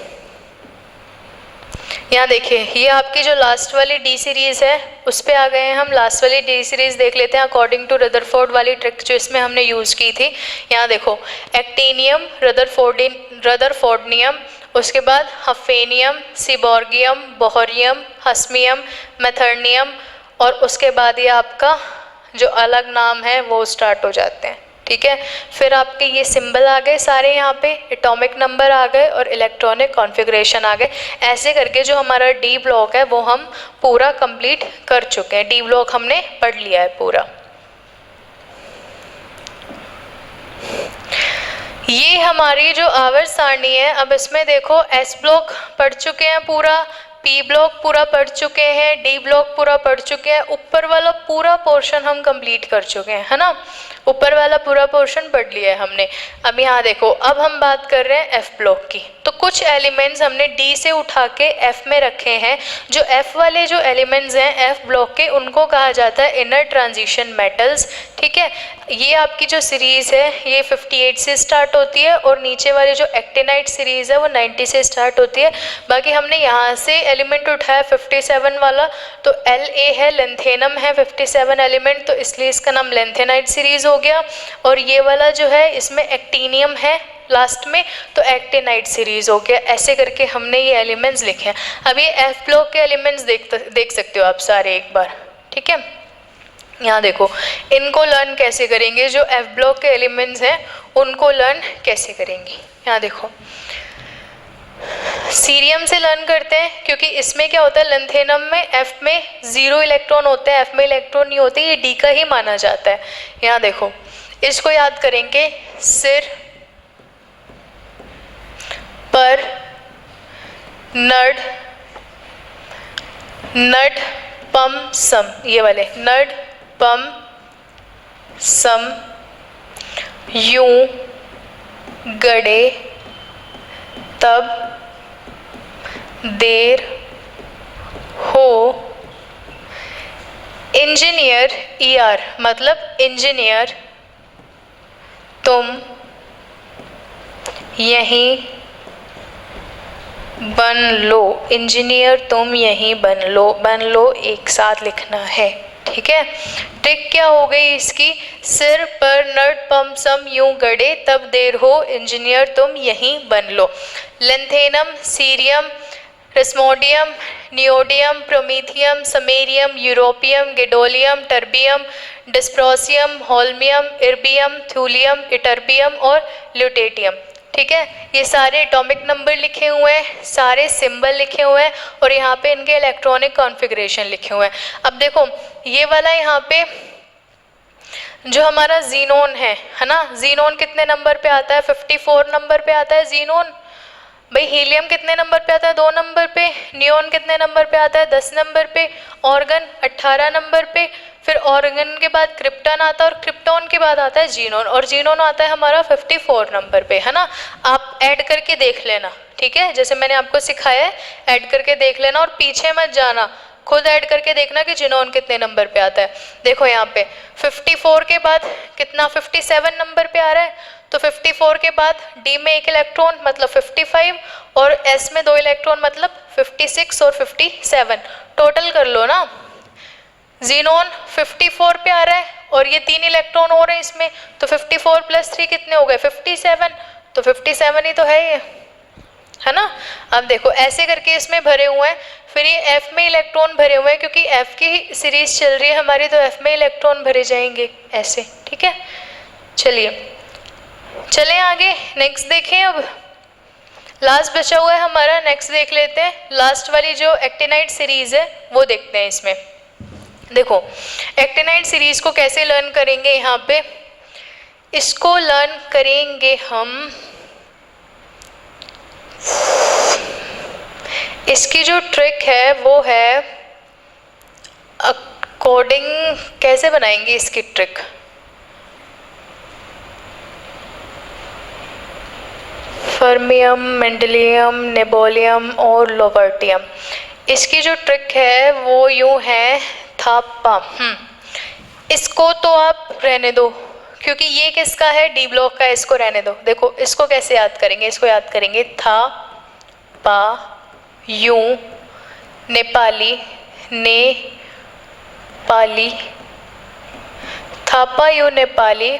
यहाँ देखिए, ये आपकी जो लास्ट वाली डी सीरीज़ है उस पे आ गए हैं हम। लास्ट वाली डी सीरीज़ देख लेते हैं अकॉर्डिंग टू रदरफोर्ड वाली ट्रिक जो इसमें हमने यूज़ की थी। यहाँ देखो, एक्टिनियम, रदरफोर्डियम, उसके बाद हफेनियम, सीबॉर्गियम, बोहरियम, हस्मियम, मेथर्नियम और उसके बाद ये आपका जो अलग नाम है वो स्टार्ट हो जाते हैं। ठीक है, फिर आपके ये सिंबल आ गए सारे, यहाँ पे एटॉमिक नंबर आ गए और इलेक्ट्रॉनिक कॉन्फ़िगरेशन आ गए। ऐसे करके जो हमारा डी ब्लॉक है वो हम पूरा कंप्लीट कर चुके हैं। डी ब्लॉक हमने पढ़ लिया है पूरा। ये हमारी जो आवर्त सारणी है, अब इसमें देखो, एस ब्लॉक पढ़ चुके हैं पूरा, पी ब्लॉक पूरा पढ़ चुके हैं, डी ब्लॉक पूरा पढ़ चुके हैं, ऊपर वाला पूरा पोर्शन हम कंप्लीट कर चुके हैं, है ना। ऊपर वाला पूरा पोर्शन पढ़ लिया है हमने। अब यहाँ देखो, अब हम बात कर रहे हैं एफ ब्लॉक की। तो कुछ एलिमेंट्स हमने डी से उठा के एफ में रखे हैं। जो एफ वाले जो एलिमेंट्स हैं एफ ब्लॉक के, उनको कहा जाता है इनर ट्रांजिशन मेटल्स। ठीक है, ये आपकी जो सीरीज़ है ये 58 से स्टार्ट होती है और नीचे वाली जो एक्टिनाइट सीरीज़ है वो 90 से स्टार्ट होती है। बाकी हमने यहाँ से एलिमेंट उठाया 57 वाला, तो La है, लेंथेनम है 57 एलिमेंट, तो इसलिए इसका नाम लेंथेनाइट सीरीज़ हो गया। और ये वाला जो है इसमें एक्टिनियम है लास्ट में, तो एक्टिनाइट सीरीज़ हो गया। ऐसे करके हमने ये एलिमेंट्स लिखे हैं। अब ये एफ ब्लॉक के एलिमेंट्स देख सकते हो आप सारे एक बार। ठीक है, यहाँ देखो, इनको लर्न कैसे करेंगे, जो एफ ब्लॉक के एलिमेंट्स हैं उनको लर्न कैसे करेंगे। यहाँ देखो, सीरियम से लर्न करते हैं क्योंकि इसमें क्या होता है, लेंथेनम में एफ में 0 इलेक्ट्रॉन होते हैं, एफ में इलेक्ट्रॉन नहीं होते, ये डी का ही माना जाता है। यहाँ देखो, इसको याद करेंगे, सिर पर नड, नड पम सम, ये वाले नड पम सम यूं गड़े तब देर हो। इंजीनियर, ER मतलब इंजीनियर तुम यहीं बन लो। इंजीनियर तुम यहीं बन लो एक साथ लिखना है। ठीक है, ट्रिक क्या हो गई इसकी, सिर पर नट पम सम यूं गड़े तब देर हो, इंजीनियर तुम यहीं बन लो। Lanthanum, cerium, praseodymium, neodymium, promethium, samarium, europium, gadolinium, terbium, dysprosium, holmium, erbium, thulium, ytterbium और ल्यूटेटियम। ठीक है, ये सारे एटॉमिक नंबर लिखे हुए हैं, सारे सिंबल लिखे हुए हैं और यहाँ पे इनके इलेक्ट्रॉनिक कॉन्फ़िगरेशन लिखे हुए हैं। अब देखो, ये वाला यहाँ पे जो हमारा जीनोन है ना, जीनोन कितने नंबर पे आता है, 54 नंबर पे आता है जीनोन। भाई हीलियम कितने नंबर पे आता है, 2 नंबर पे। नियोन कितने नंबर पे आता है, 10 नंबर पे। ऑर्गन 18 नंबर पे। फिर ऑर्गन के बाद क्रिप्टन आता है और क्रिप्टॉन के बाद आता है जीनोन, और जीनोन आता है हमारा 54 नंबर पे, है ना। आप ऐड करके देख लेना, ठीक है, जैसे मैंने आपको सिखाया है, ऐड करके देख लेना और पीछे मत जाना, खुद ऐड करके देखना कि जीनोन कितने नंबर पे आता है। देखो यहाँ पे 54 के बाद कितना, 57 नंबर पे आ रहा है, तो 54 के बाद डी में 1 इलेक्ट्रॉन मतलब 55 और एस में 2 इलेक्ट्रॉन मतलब 56 और 57, टोटल कर लो ना। जीनोन 54 पे आ रहा है और ये 3 इलेक्ट्रॉन हो रहे हैं इसमें, तो 54 + 3 कितने हो गए 57, तो 57 ही तो है ये, है ना। अब देखो ऐसे करके इसमें भरे हुए हैं, फिर ये F में इलेक्ट्रॉन भरे हुए हैं क्योंकि F की सीरीज चल रही है हमारी, तो F में इलेक्ट्रॉन भरे जाएंगे ऐसे, ठीक है। चलिए चलें आगे, नेक्स्ट देखें। अब लास्ट बचा हुआ है हमारा, नेक्स्ट देख लेते हैं। लास्ट वाली जो एक्टिनाइड सीरीज है वो देखते हैं। इसमें देखो एक्टिनाइड सीरीज को कैसे लर्न करेंगे, यहाँ पे इसको लर्न करेंगे हम, इसकी जो ट्रिक है वो है अकॉर्डिंग, कैसे बनाएंगे इसकी ट्रिक, फर्मियम, मेंडेलियम, नेबोलियम और लोबर्टियम। इसकी जो ट्रिक है वो यूँ है थापा। इसको तो आप रहने दो क्योंकि ये किसका है, डी ब्लॉक का, इसको रहने दो। देखो इसको कैसे याद करेंगे, इसको याद करेंगे था पा यू नेपाली ने पाली, थापा यू नेपाली,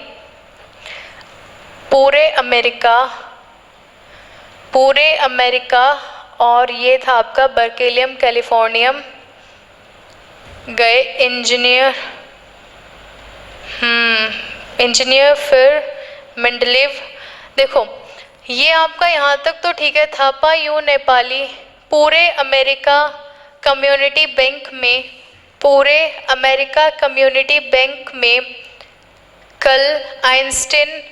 पूरे अमेरिका, और ये था आपका बर्केलियम कैलिफोर्नियम, गए इंजीनियर फिर मेंडलीव। देखो ये आपका यहाँ तक तो ठीक है, थापा यू नेपाली पूरे अमेरिका कम्युनिटी बैंक में, कल आइंस्टीन,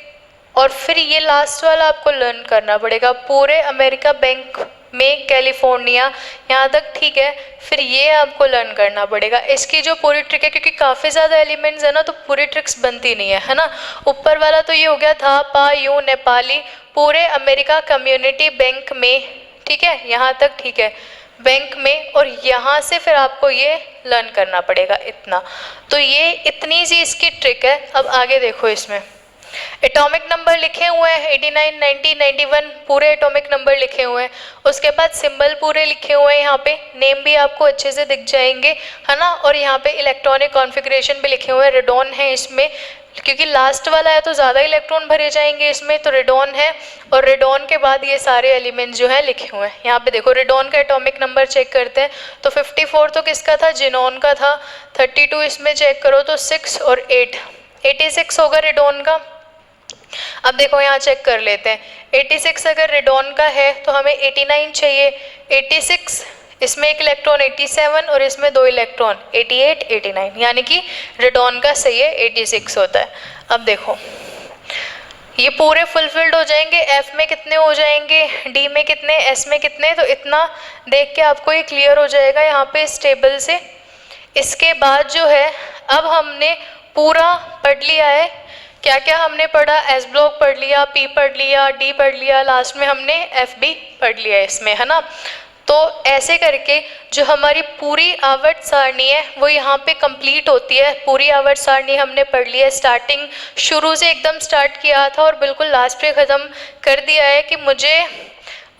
और फिर ये लास्ट वाला आपको लर्न करना पड़ेगा, पूरे अमेरिका बैंक में कैलिफोर्निया, यहाँ तक ठीक है। फिर ये आपको लर्न करना पड़ेगा। इसकी जो पूरी ट्रिक है, क्योंकि काफ़ी ज़्यादा एलिमेंट्स है ना, तो पूरी ट्रिक्स बनती नहीं है ना। ऊपर वाला तो ये हो गया था पा यू नेपाली पूरे अमेरिका कम्युनिटी बैंक में, ठीक है, यहाँ तक ठीक है, बैंक में, और यहाँ से फिर आपको ये लर्न करना पड़ेगा इतना। तो ये इतनी सी इसकी ट्रिक है। अब आगे देखो, इसमें एटॉमिक नंबर लिखे हुए हैं 89, 90, 91 पूरे एटॉमिक नंबर लिखे हुए हैं। उसके बाद सिंबल पूरे लिखे हुए हैं, यहाँ पे नेम भी आपको अच्छे से दिख जाएंगे, है ना। और यहाँ पे इलेक्ट्रॉनिक कॉन्फ़िगरेशन भी लिखे हुए हैं। रेडॉन है इसमें, क्योंकि लास्ट वाला है तो ज़्यादा इलेक्ट्रॉन भरे जाएंगे इसमें, तो रेडॉन है। और रेडॉन के बाद ये सारे एलिमेंट्स जो है लिखे हुए हैं। यहाँ पे देखो रेडॉन का एटॉमिक नंबर चेक करते हैं, तो 54 तो किसका था, जिनॉन का था। 32 इसमें चेक करो तो 6 और 8, 86 होगा रेडॉन का। अब देखो यहाँ चेक कर लेते हैं, 86 अगर रेडॉन का है तो हमें 89 चाहिए। 86 इसमें एक इलेक्ट्रॉन 87 और इसमें 2 इलेक्ट्रॉन 88, 89, यानी कि रेडॉन का सही है 86 होता है। अब देखो ये पूरे फुलफिल्ड हो जाएंगे। एफ में कितने हो जाएंगे, डी में कितने, एस में कितने, तो इतना देख के आपको ये क्लियर हो जाएगा यहाँ पे इस टेबल से। इसके बाद जो है अब हमने पूरा पढ़ लिया है, क्या क्या हमने पढ़ा, एस ब्लॉक पढ़ लिया, पी पढ़ लिया, डी पढ़ लिया, लास्ट में हमने एफ भी पढ़ लिया इसमें, है ना। तो ऐसे करके जो हमारी पूरी आवर्त सारणी है वो यहाँ पे कंप्लीट होती है। पूरी आवर्त सारणी हमने पढ़ ली है, स्टार्टिंग शुरू से एकदम स्टार्ट किया था और बिल्कुल लास्ट पे ख़त्म कर दिया है। कि मुझे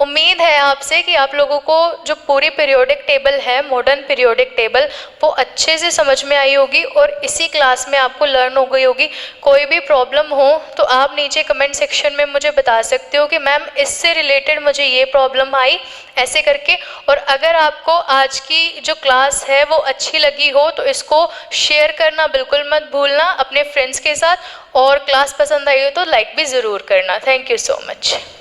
उम्मीद है आपसे कि आप लोगों को जो पूरी पीरियोडिक टेबल है, मॉडर्न पीरियोडिक टेबल, वो अच्छे से समझ में आई होगी और इसी क्लास में आपको लर्न हो गई होगी। कोई भी प्रॉब्लम हो तो आप नीचे कमेंट सेक्शन में मुझे बता सकते हो कि मैम इससे रिलेटेड मुझे ये प्रॉब्लम आई, ऐसे करके। और अगर आपको आज की जो क्लास है वो अच्छी लगी हो तो इसको शेयर करना बिल्कुल मत भूलना अपने फ्रेंड्स के साथ, और क्लास पसंद आई हो तो लाइक भी ज़रूर करना। Thank you so much.